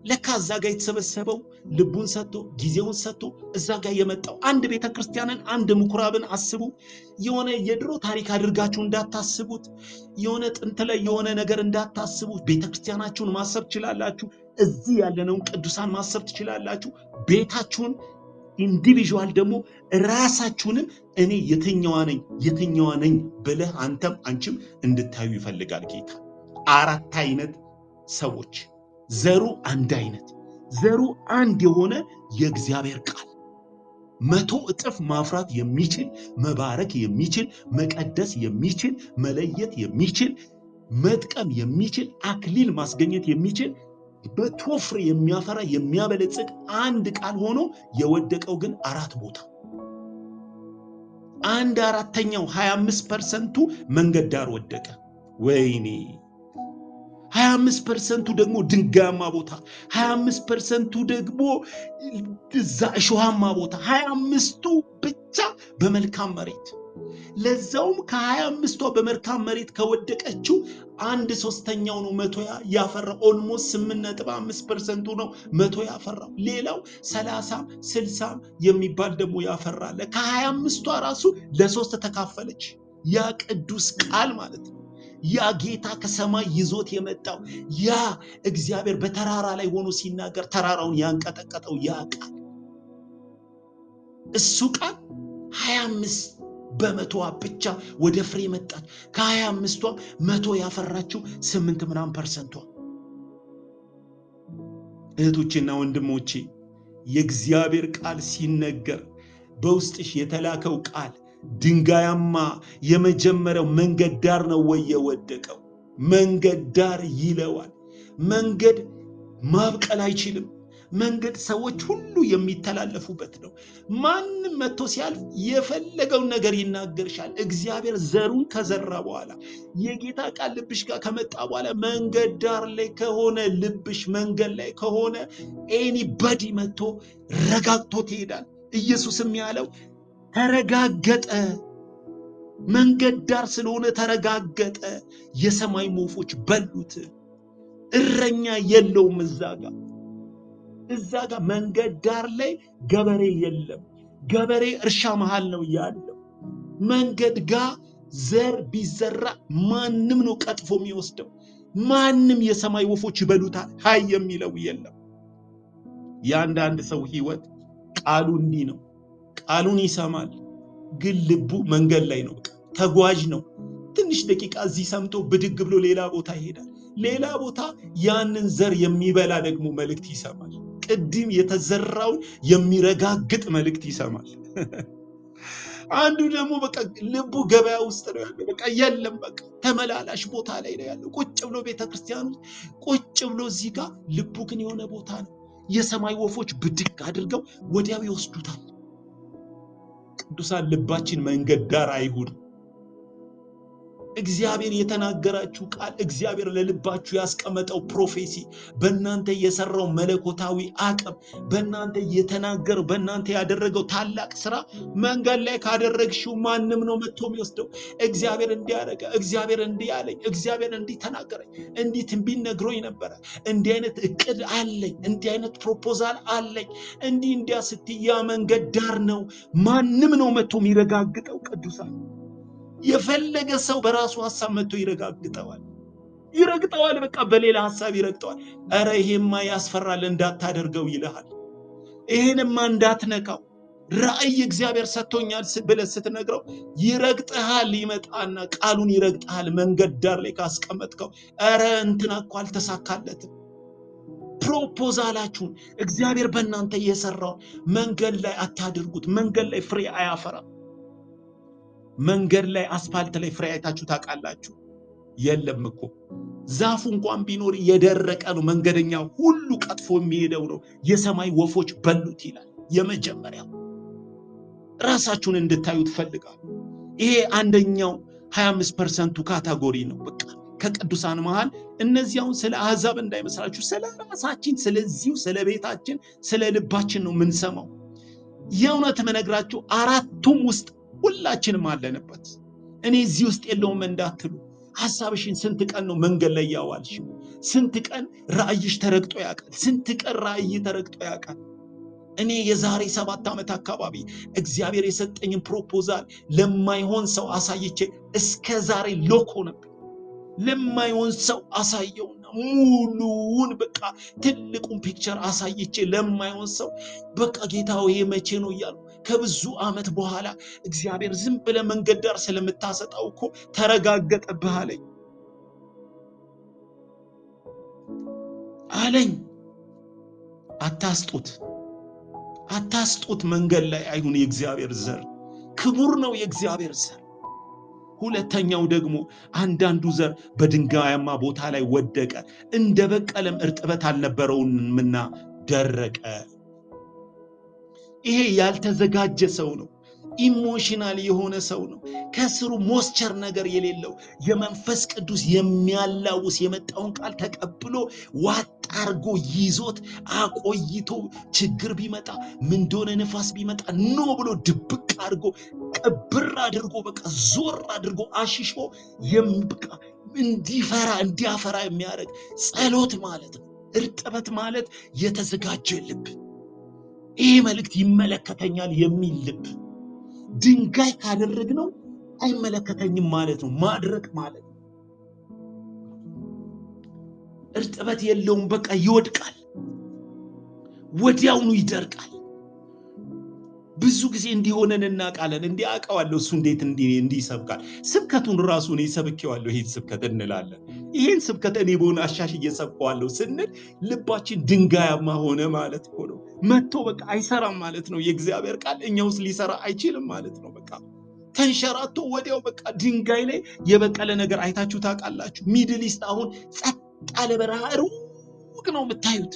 ለካ እዛ ጋር የተሰበሰበው ልቡን ሰጥቶ ጊዜውን ሰጥቶ እዛ ጋር የመጣው አንድ ቤተክርስቲያንን አንድ ምኩራብን አስቡ። የሆነ የድሮ ታሪክ አድርጋችሁ እንዳታስቡት፣ የሆነ ጥንት ላይ የሆነ ነገር እንዳታስቡት። ቤተክርስቲያናችሁን ማሰብ ትችላላችሁ። እዚህ ያለነውን ቅዱሳን ማሰብ ትችላላችሁ። ቤታችሁን ኢንዲቪዥዋል ደግሞ ራሳችሁንም እኔ የትኛዋ ነኝ ብለህ አንተም አንቺም እንድታዩ ይፈልጋል ጌታ። 4 አይነት ሰዎች፣ ዘሩ አንድ አይነት፣ ዘሩ አንድ የሆነ የእግዚአብሔር ቃል 100 እጥፍ ማፍራት የሚችል፣ መባረክ የሚችል፣ መቀደስ የሚችል፣ መለየት የሚችል፣ መጥቀም የሚችል፣ አክሊል ማስገኘት የሚችል መቶ ፍሬ የሚያፈራ የሚያበለጽግ አንድ ቃል ሆኖ የወደቀው ግን 4 ቦታ 1/4ኛው 25% መንገድ ዳር ወደቀ። ወይኔ 25% ደግሞ ድንጋያማ ቦታ 25% ደግሞ እዛ እሾሃማ ቦታ 25ቱ ብቻ በመልካም መሬት ለዛውም ከ25ቷ በመልካም መሬት ከወደቀችው 1/3ኛው ነው መቶ ያፈራው። ኦልሞስት 8.5% ነው መቶ ያፈራው። ሌላው 30 60 የሚባል ደግሞ ያፈራለ። ከ25ቷ ራሱ ለ3 ተካፈለች። ያ ቅዱስ ቃል ማለት ነው። ያ ጌታ ከሰማይ ይዞት የመጣው ያ እግዚአብሔር በተራራ ላይ ሆኖ ሲናገር ተራራውን ያንቀጠቀጠው ያ ቃል እሱ ቃል 25% ብቻ ወደ ፍሬ መጣች። ከ25ቷ መቶ ያፈራችው 8% እህቶቼና ወንድሞቼ የእግዚአብሔር ቃል ሲነገር በውስጥሽ የተላከው ቃል ድንጋያማ የመጀመሪያው መንገድ ዳር ነው ወይ የወደቀው? መንገድ ዳር ይለዋል። መንገድ ማብቀል አይችልም። መንገድ ሰዎች ሁሉ የሚተላለፉበት ነው። ማንም መጥቶ ሲያልፍ የፈለገውን ነገር ይናገርሻል። እግዚአብሔር ዘሩን ከዘራ በኋላ የጌታ ቃል ልብሽ ጋር ከመጣ በኋላ መንገድ ዳር ላይ ከሆነ ልብሽ መንገድ ላይ ከሆነ ኤኒባዲ መጥቶ ረጋግቶት ይሄዳል። ኢየሱስም ያለው ተረጋገጠ። መንገድ ዳር ስለሆነ ተረጋገጠ። የሰማይ ወፎች በሉት። እረኛ የለውም እዛ ጋር መንገድ ዳር ላይ ገበሬ የለም። ገበሬ እርሻ መሃል ነው ያለው። መንገድ ጋር ዘር ቢዘራ ማንም ነው ቀጥፎ የሚወስደው። ማንም የሰማይ ወፎች ይበሉታል። ሃይ የሚለው የለም። የአንዳንድ ሰው ህይወት ቃሉ እንዲህ ነው። ቃሉን ይሰማል፣ ግን ልቡ መንገድ ላይ ነው። ተጓዥ ነው። ትንሽ ደቂቃ እዚህ ሰምቶ ብድግ ብሎ ሌላ ቦታ ይሄዳል። ሌላ ቦታ ያንን ዘር የሚበላ ደግሞ መልእክት ይሰማል። ቅድም የተዘራውን የሚረጋግጥ መልእክት ይሰማል። አንዱ ደግሞ በቃ ልቡ ገበያ ውስጥ ነው ያለው። በቃ የለም፣ በቃ ተመላላሽ ቦታ ላይ ነው ያለው። ቁጭ ብሎ ቤተክርስቲያን ቁጭ ብሎ እዚህ ጋር ልቡ ግን የሆነ ቦታ ነው። የሰማይ ወፎች ብድግ አድርገው ወዲያው ይወስዱታል። ቅዱሳን ልባችን መንገድ ዳር አይሁን። እግዚአብሔር የተናገራችሁ ቃል እግዚአብሔር ለልባችሁ ያስቀመጠው ፕሮፌሲ በእናንተ የሰራው መለኮታዊ አቅም በእናንተ የተናገረው በእናንተ ያደረገው ታላቅ ስራ መንገድ ላይ ካደረግሽው ማንም ነው መጥቶ የሚወስደው። እግዚአብሔር እንዲያደረገ እግዚአብሔር እንዲያለኝ እግዚአብሔር እንዲተናገረኝ እንዲህ ትንቢት ነግሮኝ ነበረ፣ እንዲህ አይነት እቅድ አለኝ፣ እንዲህ አይነት ፕሮፖዛል አለኝ፣ እንዲህ እንዲያ ስትይ ያ መንገድ ዳር ነው። ማንም ነው መጥቶ የሚረጋግጠው። ቅዱሳን የፈለገ ሰው በራሱ ሐሳብ መጥቶ ይረግጠዋል። በቃ በሌላ ሐሳብ ይረግጠዋል። አረ ይሄማ ያስፈራል እንዳታደርገው ይልሃል። ይሄንማ እንዳትነካው ራእይ እግዚአብሔር ሰጥቶኛል ብለህ ስትነግረው ይረግጥሃል። ይመጣና ቃሉን ይረግጥሃል። መንገድ ዳር ላይ ካስቀመጥከው አረ እንትና እኮ አልተሳካለትም። ፕሮፖዛላችሁን እግዚአብሔር በእናንተ የሰራው መንገድ ላይ አታድርጉት። መንገድ ላይ ፍሬ አያፈራም። መንገድ ላይ አስፋልት ላይ ፍሬ አይታችሁ ታውቃላችሁ? የለም እኮ ዛፉ እንኳን ቢኖር የደረቀ ነው። መንገደኛ ሁሉ ቀጥፎ የሚሄደው ነው። የሰማይ ወፎች በሉት ይላል። የመጀመሪያው ራሳችሁን እንድታዩ ትፈልጋሉ። ይሄ አንደኛው 25%ቱ ካታጎሪ ነው። በቃ ከቅዱሳን መሃል እነዚያውን ስለ አሕዛብ እንዳይመስላችሁ፣ ስለ ራሳችን፣ ስለዚሁ ስለ ቤታችን፣ ስለ ልባችን ነው የምንሰማው። የእውነት መነግራችሁ አራቱም ውስጥ ሁላችንም አለንበት። እኔ እዚህ ውስጥ የለውም እንዳትሉ። ሐሳብሽን ስንት ቀን ነው መንገድ ላይ ያዋልሽው? ስንት ቀን ራእይሽ ተረግጦ ያውቃል? ስንት ቀን ራእይ ተረግጦ ያውቃል? እኔ የዛሬ 7 ዓመት አካባቢ እግዚአብሔር የሰጠኝን ፕሮፖዛል ለማይሆን ሰው አሳይቼ እስከ ዛሬ ሎኮ ነበር። ለማይሆን ሰው አሳየውና ሙሉውን በቃ ትልቁን ፒክቸር አሳይቼ ለማይሆን ሰው በቃ ጌታው ይሄ መቼ ነው እያሉ ከብዙ ዓመት በኋላ እግዚአብሔር ዝም ብለህ መንገድ ዳር ስለምታሰጣው እኮ ተረጋገጠብህ አለኝ። አታስጡት። መንገድ ላይ አይሁን። የእግዚአብሔር ዘር ክቡር ነው። የእግዚአብሔር ዘር ሁለተኛው ደግሞ አንዳንዱ ዘር በድንጋያማ ቦታ ላይ ወደቀ፣ እንደ በቀለም እርጥበት አልነበረውምና ደረቀ። ይሄ ያልተዘጋጀ ሰው ነው። ኢሞሽናል የሆነ ሰው ነው። ከስሩ ሞስቸር ነገር የሌለው የመንፈስ ቅዱስ የሚያላውስ የመጣውን ቃል ተቀብሎ ዋጥ አርጎ ይዞት አቆይቶ ችግር ቢመጣ ምን እንደሆነ ንፋስ ቢመጣ ኖ ብሎ ድብቅ አድርጎ ቅብር አድርጎ በቃ ዞር አድርጎ አሽሾ በቃ እንዲያፈራ የሚያደርግ ጸሎት ማለት ነው። እርጥበት ማለት የተዘጋጀ ልብ። ይህ መልእክት ይመለከተኛል የሚል ልብ። ድንጋይ ካደረግነው አይመለከተኝም ማለት ነው። ማድረቅ ማለት ነው። እርጥበት የለውም፣ በቃ ይወድቃል፣ ወዲያውኑ ይደርቃል። ብዙ ጊዜ እንዲሆነን እናውቃለን። እንዲያውቀዋለሁ እሱ እንዴት እንዲሰብካል። ስብከቱን ራሱ እኔ ሰብኬዋለሁ ይሄን ስብከት እንላለን። ይሄን ስብከት እኔ በሆነ አሻሽ እየሰብከዋለሁ ስንል ልባችን ድንጋያማ ሆነ ማለት እኮ ነው። መጥቶ በቃ አይሰራም ማለት ነው። የእግዚአብሔር ቃል እኛ ውስጥ ሊሰራ አይችልም ማለት ነው። በቃ ተንሸራቶ ወዲያው በቃ ድንጋይ ላይ የበቀለ ነገር አይታችሁ ታውቃላችሁ? ሚድል ኢስት አሁን ጸጥ ያለ በረሃ ሩቅ ነው የምታዩት።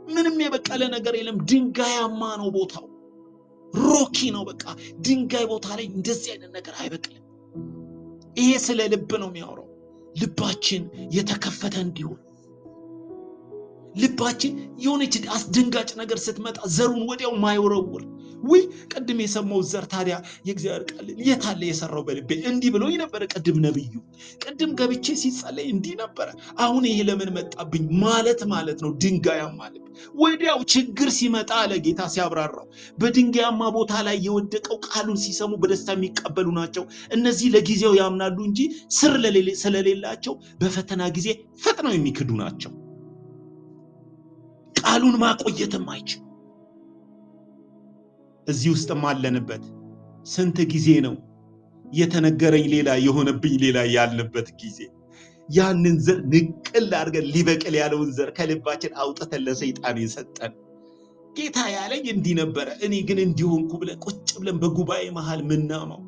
ምንም የበቀለ ነገር የለም። ድንጋያማ ነው ቦታው፣ ሮኪ ነው። በቃ ድንጋይ ቦታ ላይ እንደዚህ አይነት ነገር አይበቅልም። ይሄ ስለ ልብ ነው የሚያወራው። ልባችን የተከፈተ እንዲሆን፣ ልባችን የሆነች አስደንጋጭ ነገር ስትመጣ ዘሩን ወዲያው ማይወረውር። ወይ ቅድም የሰማው ዘር ታዲያ የእግዚአብሔር ቃል የታለ የሰራው በልቤ እንዲህ ብሎ የነበረ ቅድም ነብዩ ቅድም ገብቼ ሲጸለይ እንዲህ ነበረ፣ አሁን ይሄ ለምን መጣብኝ ማለት ነው። ድንጋያማ ልብ ወዲያው ችግር ሲመጣ አለ ጌታ ሲያብራራው፣ በድንጋያማ ቦታ ላይ የወደቀው ቃሉን ሲሰሙ በደስታ የሚቀበሉ ናቸው። እነዚህ ለጊዜው ያምናሉ እንጂ ስር ስለሌላቸው በፈተና ጊዜ ፈጥነው የሚክዱ ናቸው። ቃሉን ማቆየትም አይችሉ። እዚህ ውስጥም አለንበት። ስንት ጊዜ ነው የተነገረኝ ሌላ የሆነብኝ ሌላ ያልንበት ጊዜ። ያንን ዘር ንቅል አድርገን ሊበቅል ያለውን ዘር ከልባችን አውጥተን ለሰይጣን የሰጠን። ጌታ ያለኝ እንዲህ ነበረ፣ እኔ ግን እንዲሆንኩ ብለን ቁጭ ብለን በጉባኤ መሃል ምናማው፣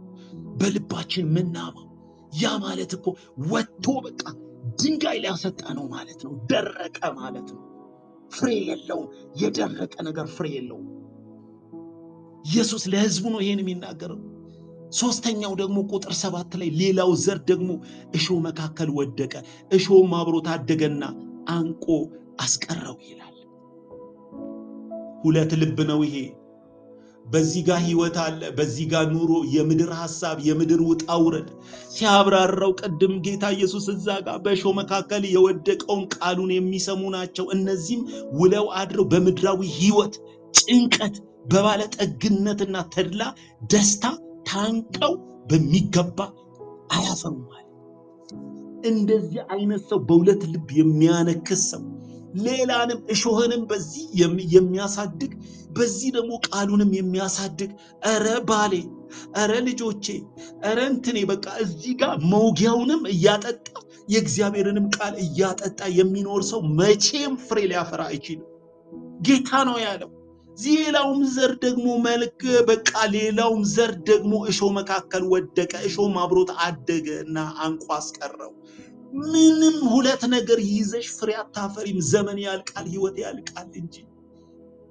በልባችን ምናማው። ያ ማለት እኮ ወጥቶ በቃ ድንጋይ ሊያሰጣ ነው ማለት ነው። ደረቀ ማለት ነው። ፍሬ የለውም። የደረቀ ነገር ፍሬ የለውም። ኢየሱስ ለሕዝቡ ነው ይሄን የሚናገረው። ሶስተኛው ደግሞ ቁጥር 7 ላይ ሌላው ዘር ደግሞ እሾህ መካከል ወደቀ፣ እሾህም አብሮ ታደገና አንቆ አስቀረው ይላል። ሁለት ልብ ነው ይሄ። በዚህ ጋር ህይወት አለ፣ በዚህ ጋር ኑሮ፣ የምድር ሐሳብ፣ የምድር ውጣ ውረድ ሲያብራራው ቅድም ጌታ ኢየሱስ እዛ ጋር በእሾህ መካከል የወደቀውን ቃሉን የሚሰሙ ናቸው። እነዚህም ውለው አድረው በምድራዊ ህይወት ጭንቀት፣ በባለጠግነትና ተድላ ደስታ ታንቀው በሚገባ አያፈሩም ማለት። እንደዚህ አይነት ሰው በሁለት ልብ የሚያነክስ ሰው ሌላንም እሾህንም በዚህ የሚያሳድግ በዚህ ደግሞ ቃሉንም የሚያሳድግ፣ ኧረ ባሌ፣ ኧረ ልጆቼ፣ ኧረ እንትኔ በቃ እዚህ ጋር መውጊያውንም እያጠጣ የእግዚአብሔርንም ቃል እያጠጣ የሚኖር ሰው መቼም ፍሬ ሊያፈራ አይችልም። ጌታ ነው ያለው። ሌላውም ዘር ደግሞ በቃ ሌላውም ዘር ደግሞ እሾህ መካከል ወደቀ፣ እሾህም አብሮት አደገ እና አንቆ አስቀረው። ምንም ሁለት ነገር ይዘሽ ፍሬ አታፈሪም። ዘመን ያልቃል፣ ህይወት ያልቃል እንጂ።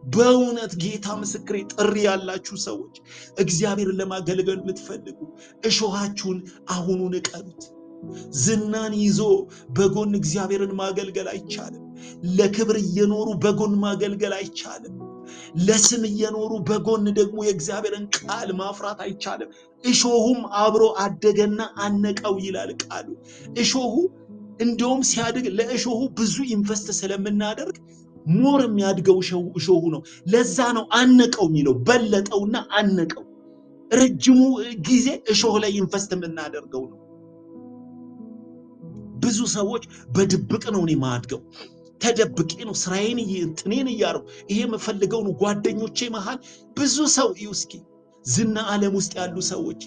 በእውነት ጌታ ምስክሬ፣ ጥሪ ያላችሁ ሰዎች፣ እግዚአብሔርን ለማገልገል የምትፈልጉ እሾሃችሁን አሁኑ ንቀሉት። ዝናን ይዞ በጎን እግዚአብሔርን ማገልገል አይቻልም። ለክብር እየኖሩ በጎን ማገልገል አይቻልም። ለስም እየኖሩ በጎን ደግሞ የእግዚአብሔርን ቃል ማፍራት አይቻልም። እሾሁም አብሮ አደገና አነቀው ይላል ቃሉ። እሾሁ እንደውም ሲያድግ ለእሾሁ ብዙ ኢንቨስት ስለምናደርግ ሞር የሚያድገው እሾሁ ነው። ለዛ ነው አነቀው የሚለው፣ በለጠውና አነቀው። ረጅሙ ጊዜ እሾህ ላይ ኢንቨስት የምናደርገው ነው። ብዙ ሰዎች በድብቅ ነው እኔ ማድገው፣ ተደብቄ ነው ስራዬን እንትኔን እያረው ይሄ የምፈልገው ነው። ጓደኞቼ መሃል ብዙ ሰው እስኪ ዝና ዓለም ውስጥ ያሉ ሰዎች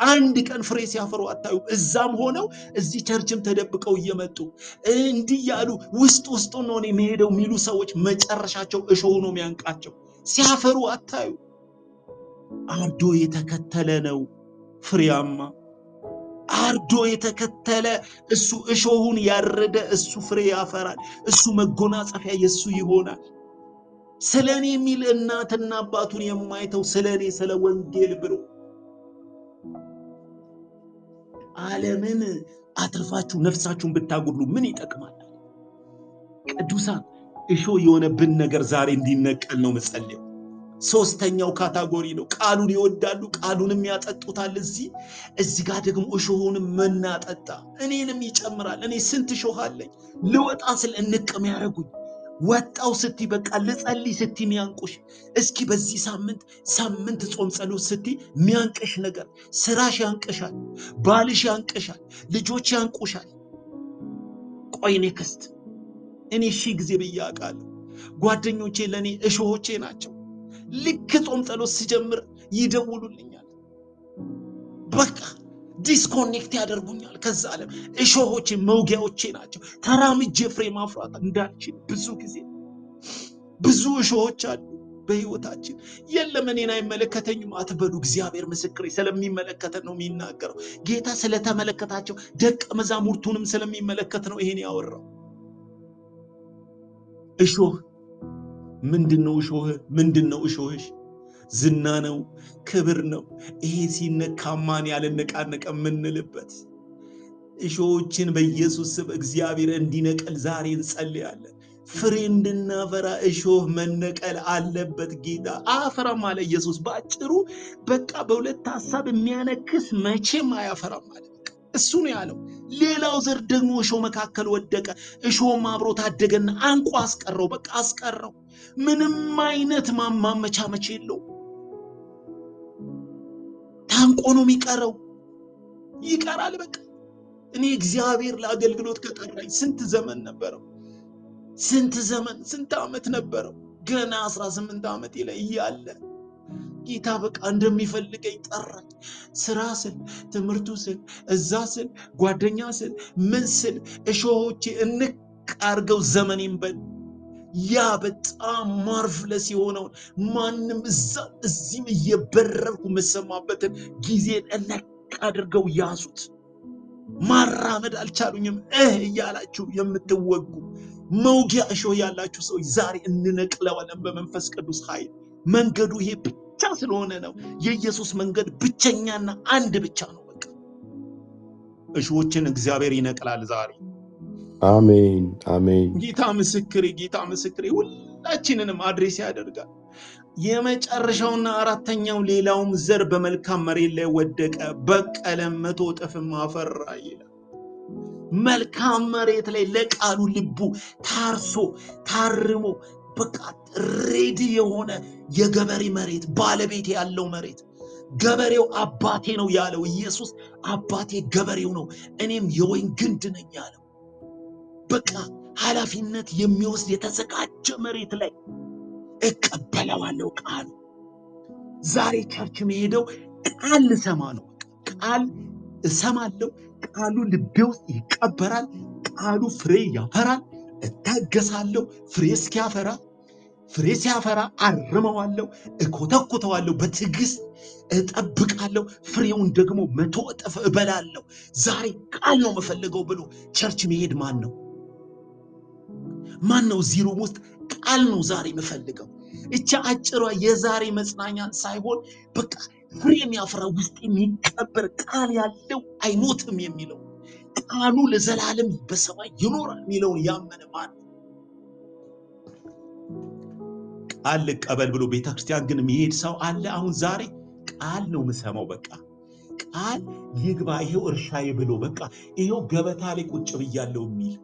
አንድ ቀን ፍሬ ሲያፈሩ አታዩም። እዛም ሆነው እዚህ ቸርችም ተደብቀው እየመጡ እንዲህ ያሉ ውስጡን ነው የሚሄደው የሚሉ ሰዎች መጨረሻቸው እሾህ ነው የሚያንቃቸው። ሲያፈሩ አታዩ። አርዶ የተከተለ ነው ፍሬያማ። አርዶ የተከተለ እሱ እሾሁን ያረደ እሱ ፍሬ ያፈራል። እሱ መጎናጸፊያ የሱ ይሆናል። ስለኔ የሚል እናትና አባቱን የማይተው ስለኔ ስለ ወንጌል ብሎ ዓለምን አትርፋችሁ ነፍሳችሁን ብታጎድሉ ምን ይጠቅማል? ቅዱሳን እሾህ የሆነብን ነገር ዛሬ እንዲነቀል ነው መጸለየው። ሶስተኛው ካታጎሪ ነው። ቃሉን ይወዳሉ፣ ቃሉንም ያጠጡታል። እዚህ ጋር ደግሞ እሾሁንም መናጠጣ እኔንም ይጨምራል። እኔ ስንት እሾህ አለኝ። ልወጣ ስል እንቅም ያደረጉኝ ወጣው ስቲ በቃ ልጸልይ ስቲ ሚያንቁሽ። እስኪ በዚህ ሳምንት ጾም ጸሎት ስቲ ሚያንቅሽ ነገር፣ ስራሽ ያንቅሻል፣ ባልሽ ያንቅሻል፣ ልጆች ያንቁሻል። ቆይ ኔክስት እኔ ሺህ ጊዜ ብዬ አውቃለሁ። ጓደኞቼ ለእኔ እሾሆቼ ናቸው። ልክ ጾም ጸሎት ሲጀምር ይደውሉልኛል። በቃ ዲስኮኔክት ያደርጉኛል ከዛ ዓለም። እሾሆቼ መውጊያዎቼ ናቸው። ተራምጄ ፍሬ ማፍራት እንዳልችል ብዙ እሾሆች አሉ በህይወታችን። የለም እኔን አይመለከተኝም አትበሉ። እግዚአብሔር ምስክሬ ስለሚመለከተን ነው የሚናገረው። ጌታ ስለተመለከታቸው ደቀ መዛሙርቱንም ስለሚመለከት ነው ይሄን ያወራው። እሾህ ምንድነው? ምንድነው እሾህሽ? ዝና ነው? ክብር ነው? ይሄ ሲነካ ማን ያልነቃነቀ የምንልበት እሾሆችን በኢየሱስ ስም እግዚአብሔር እንዲነቀል ዛሬ እንጸልያለን። ፍሬ እንድናፈራ እሾህ መነቀል አለበት። ጌታ አያፈራም አለ ኢየሱስ። በአጭሩ በቃ በሁለት ሐሳብ የሚያነክስ መቼም አያፈራም አለ። እሱ ነው ያለው። ሌላው ዘር ደግሞ እሾህ መካከል ወደቀ። እሾህም አብሮ ታደገና አንቆ አስቀረው። በቃ አስቀረው። ምንም አይነት ማማመቻመች የለው። ታንቆ ነው የሚቀረው። ይቀራል በቃ። እኔ እግዚአብሔር ለአገልግሎት ከጠራኝ ስንት ዘመን ነበረው? ስንት ዓመት ነበረው? ገና 18 ዓመቴ ላይ እያለ ጌታ በቃ እንደሚፈልገኝ ጠራኝ። ስራ ስል፣ ትምህርቱ ስል፣ እዛ ስል፣ ጓደኛ ስል፣ ምን ስል እሾሆቼ እንቅ አርገው ዘመኔን ያ በጣም ማርቭለስ የሆነውን ማንም እዛም እዚህም እየበረርኩ የምሰማበትን ጊዜን እንቅ አድርገው ያዙት። ማራመድ አልቻሉኝም። እያላችሁ የምትወጉ መውጊያ እሾህ ያላችሁ ሰዎች ዛሬ እንነቅለዋለን በመንፈስ ቅዱስ ኃይል። መንገዱ ይሄ ብቻ ስለሆነ ነው። የኢየሱስ መንገድ ብቸኛና አንድ ብቻ ነው። በቃ እሾሆችን እግዚአብሔር ይነቅላል ዛሬ። አሜን አሜን። ጌታ ምስክሬ ሁላችንንም አድሬስ ያደርጋል። የመጨረሻውና አራተኛው ሌላውም ዘር በመልካም መሬት ላይ ወደቀ፣ በቀለ፣ 100 እጥፍም አፈራ ይላል። መልካም መሬት ላይ ለቃሉ ልቡ ታርሶ ታርሞ በቃ ሬዲ የሆነ የገበሬ መሬት፣ ባለቤት ያለው መሬት። ገበሬው አባቴ ነው ያለው ኢየሱስ። አባቴ ገበሬው ነው፣ እኔም የወይን ግንድ ነኝ ያለው። በቃ ኃላፊነት የሚወስድ የተዘጋጀ መሬት ላይ እቀበለዋለሁ ቃሉ። ዛሬ ቸርች መሄደው ቃል ልሰማ ነው። ቃል እሰማለሁ፣ ቃሉ ልቤ ውስጥ ይቀበራል፣ ቃሉ ፍሬ ያፈራል። እታገሳለሁ፣ ፍሬ ሲያፈራ አርመዋለሁ፣ እኮተኩተዋለሁ፣ በትዕግስት እጠብቃለሁ፣ ፍሬውን ደግሞ 100 እጥፍ እበላለሁ። ዛሬ ቃል ነው የምፈልገው ብሎ ቸርች መሄድ ማን ነው? እዚህ ሩም ውስጥ ቃል ነው ዛሬ የምፈልገው። እቻ አጭሯ የዛሬ መጽናኛን ሳይሆን በቃ ፍሬ የሚያፈራ ውስጥ የሚቀበር ቃል ያለው አይሞትም የሚለው ቃሉ ለዘላለም በሰማይ ይኖራል የሚለውን ያመነ ማን ነው? ቃል ልቀበል ብሎ ቤተክርስቲያን ግን የሚሄድ ሰው አለ? አሁን ዛሬ ቃል ነው የምሰማው፣ በቃ ቃል ይግባ፣ ይሄው እርሻዬ ብሎ በቃ ይሄው ገበታ ላይ ቁጭ ብያለሁ የሚል፣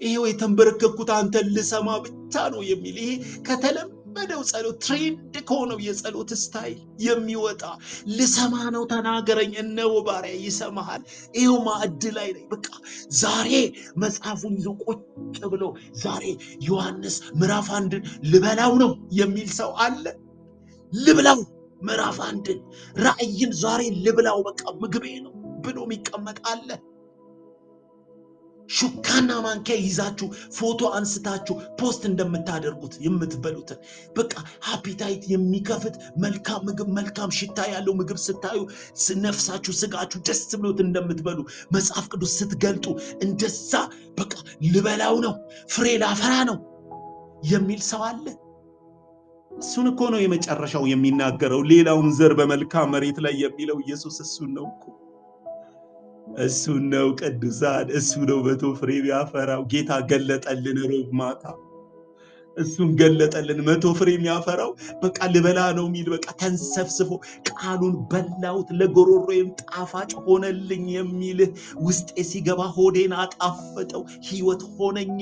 ይሄው የተንበረከኩት አንተን ልሰማ ብቻ ነው የሚል፣ ይሄ ከተለመደው ጸሎት ትሬንድ ከሆነው የጸሎት ስታይል የሚወጣ ልሰማ ነው ተናገረኝ፣ እነሆ ባሪያ ይሰማሃል፣ ይሄው ማዕድ ላይ ነኝ። በቃ ዛሬ መጽሐፉን ይዞ ቁጭ ብሎ ዛሬ ዮሐንስ ምዕራፍ 1 ልበላው ነው የሚል ሰው አለ? ልብላው ምዕራፍ 1 ራእይን ዛሬ ልብላው በቃ ምግቤ ነው ብሎ የሚቀመጥ አለ? ሹካና ማንኪያ ይዛችሁ ፎቶ አንስታችሁ ፖስት እንደምታደርጉት የምትበሉትን በቃ ሃፒታይት የሚከፍት መልካም ምግብ መልካም ሽታ ያለው ምግብ ስታዩ ነፍሳችሁ ስጋችሁ ደስ ብሎት እንደምትበሉ መጽሐፍ ቅዱስ ስትገልጡ እንደዛ በቃ ልበላው ነው ፍሬ ላፈራ ነው የሚል ሰው አለ። እሱን እኮ ነው የመጨረሻው የሚናገረው። ሌላውን ዘር በመልካም መሬት ላይ የሚለው ኢየሱስ እሱን ነው እኮ እሱን ነው ቅዱሳን፣ እሱ ነው መቶ ፍሬ የሚያፈራው። ጌታ ገለጠልን ሮብ ማታ፣ እሱን ገለጠልን። መቶ ፍሬ የሚያፈራው በቃ ልበላ ነው የሚል በቃ ተንሰፍስፎ ቃሉን በላሁት ለጎሮሮዬም ጣፋጭ ሆነልኝ የሚል ውስጤ ሲገባ ሆዴን አጣፈጠው ሕይወት ሆነኝ።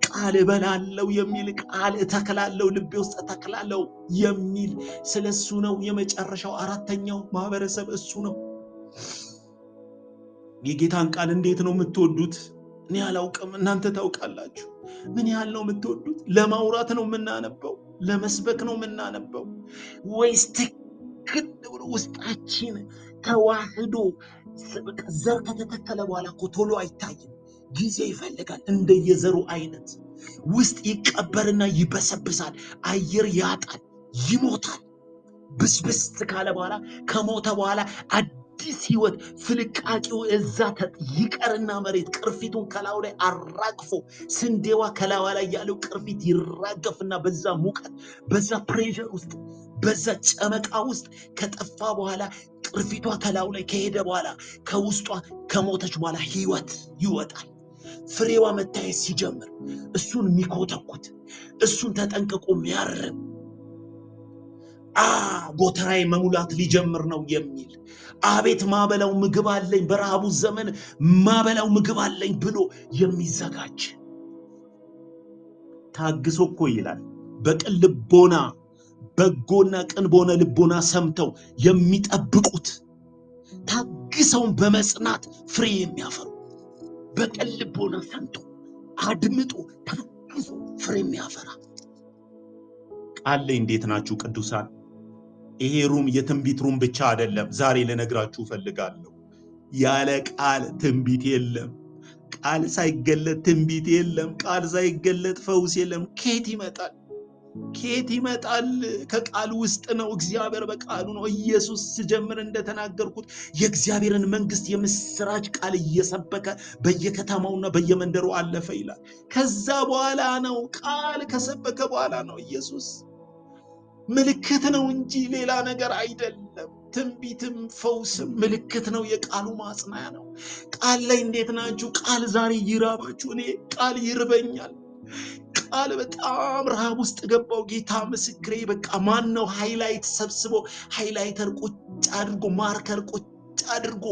ቃል እበላለው የሚል ቃል እተክላለው ልቤ ውስጥ እተክላለው የሚል ስለሱ ነው የመጨረሻው አራተኛው ማህበረሰብ እሱ ነው። የጌታን ቃል እንዴት ነው የምትወዱት? እኔ አላውቅም፣ እናንተ ታውቃላችሁ። ምን ያህል ነው የምትወዱት? ለማውራት ነው የምናነበው? ለመስበክ ነው የምናነበው? ወይስ ትክክል ብሎ ውስጣችን ተዋህዶ ዘር ከተተከለ በኋላ እኮ ቶሎ አይታይም፣ ጊዜ ይፈልጋል። እንደየዘሩ አይነት ውስጥ ይቀበርና ይበሰብሳል፣ አየር ያጣል፣ ይሞታል። ብስብስ ካለ በኋላ ከሞተ በኋላ አዲስ ህይወት ፍልቃቂው እዛ ይቀርና መሬት ቅርፊቱን ከላዩ ላይ አራግፎ ስንዴዋ ከላዩ ላይ ያለው ቅርፊት ይራገፍና በዛ ሙቀት በዛ ፕሬሸር ውስጥ በዛ ጨመቃ ውስጥ ከጠፋ በኋላ ቅርፊቷ ከላዩ ላይ ከሄደ በኋላ ከውስጧ ከሞተች በኋላ ህይወት ይወጣል። ፍሬዋ መታየት ሲጀምር እሱን የሚኮተኩት እሱን ተጠንቅቆ የሚያርም ጎተራዬ መሙላት ሊጀምር ነው የሚል አቤት ማበላው ምግብ አለኝ በረሃቡ ዘመን ማበላው ምግብ አለኝ ብሎ የሚዘጋጅ ታግሶ እኮ ይላል በቅን ልቦና በጎና ቅን በሆነ ልቦና ሰምተው የሚጠብቁት ታግሰውን በመጽናት ፍሬ የሚያፈሩ በቅን ልቦና ሰምቶ አድምጦ ታግሶ ፍሬ የሚያፈራ ቃል ላይ እንዴት ናችሁ ቅዱሳን? ይሄ ሩም የትንቢት ሩም ብቻ አይደለም። ዛሬ ልነግራችሁ ፈልጋለሁ። ያለ ቃል ትንቢት የለም። ቃል ሳይገለጥ ትንቢት የለም። ቃል ሳይገለጥ ፈውስ የለም። ከየት ይመጣል? ከየት ይመጣል? ከቃል ውስጥ ነው። እግዚአብሔር በቃሉ ነው። ኢየሱስ ስጀምር እንደተናገርኩት የእግዚአብሔርን መንግስት የምስራች ቃል እየሰበከ በየከተማውና በየመንደሩ አለፈ ይላል። ከዛ በኋላ ነው ቃል ከሰበከ በኋላ ነው ኢየሱስ ምልክት ነው እንጂ ሌላ ነገር አይደለም። ትንቢትም ፈውስም ምልክት ነው፣ የቃሉ ማጽናያ ነው። ቃል ላይ እንዴት ናችሁ? ቃል ዛሬ ይራባችሁ። እኔ ቃል ይርበኛል። ቃል በጣም ረሃብ ውስጥ ገባው። ጌታ ምስክሬ። በቃ ማን ነው ሃይላይት ሰብስቦ ሃይላይተር ቁጭ አድርጎ ማርከር ቁጭ አድርጎ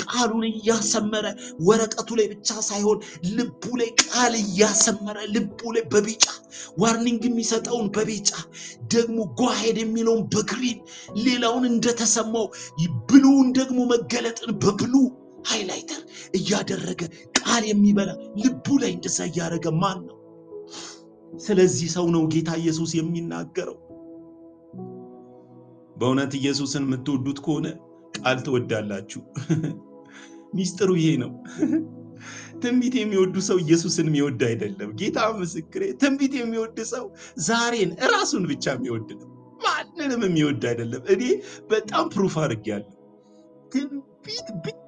ቃሉን እያሰመረ ወረቀቱ ላይ ብቻ ሳይሆን ልቡ ላይ ቃል እያሰመረ ልቡ ላይ በቢጫ ዋርኒንግ የሚሰጠውን በቢጫ ደግሞ ጓሄድ የሚለውን በግሪን ሌላውን እንደተሰማው ብሉን ደግሞ መገለጥን በብሉ ሃይላይተር እያደረገ ቃል የሚበላ ልቡ ላይ እንደዛ እያደረገ ማን ነው? ስለዚህ ሰው ነው ጌታ ኢየሱስ የሚናገረው። በእውነት ኢየሱስን የምትወዱት ከሆነ ቃል ትወዳላችሁ። ሚስጥሩ ይሄ ነው። ትንቢት የሚወዱ ሰው ኢየሱስን የሚወድ አይደለም። ጌታ ምስክሬ። ትንቢት የሚወድ ሰው ዛሬን ራሱን ብቻ የሚወድ ነው፣ ማንንም የሚወድ አይደለም። እኔ በጣም ፕሩፍ አድርጌያለሁ። ትንቢት ብቻ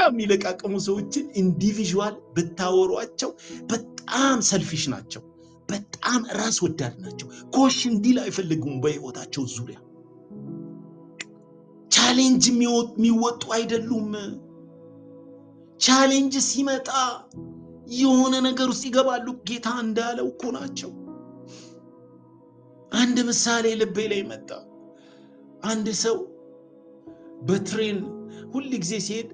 የሚለቃቀሙ ሰዎችን ኢንዲቪዥዋል ብታወሯቸው በጣም ሰልፊሽ ናቸው፣ በጣም ራስ ወዳድ ናቸው። ኮሽ እንዲል አይፈልጉም በህይወታቸው ዙሪያ ቻሌንጅ የሚወጡ አይደሉም። ቻሌንጅ ሲመጣ የሆነ ነገር ውስጥ ይገባሉ። ጌታ እንዳለው እኮ ናቸው። አንድ ምሳሌ ልቤ ላይ መጣ። አንድ ሰው በትሬን ሁል ጊዜ ሲሄድ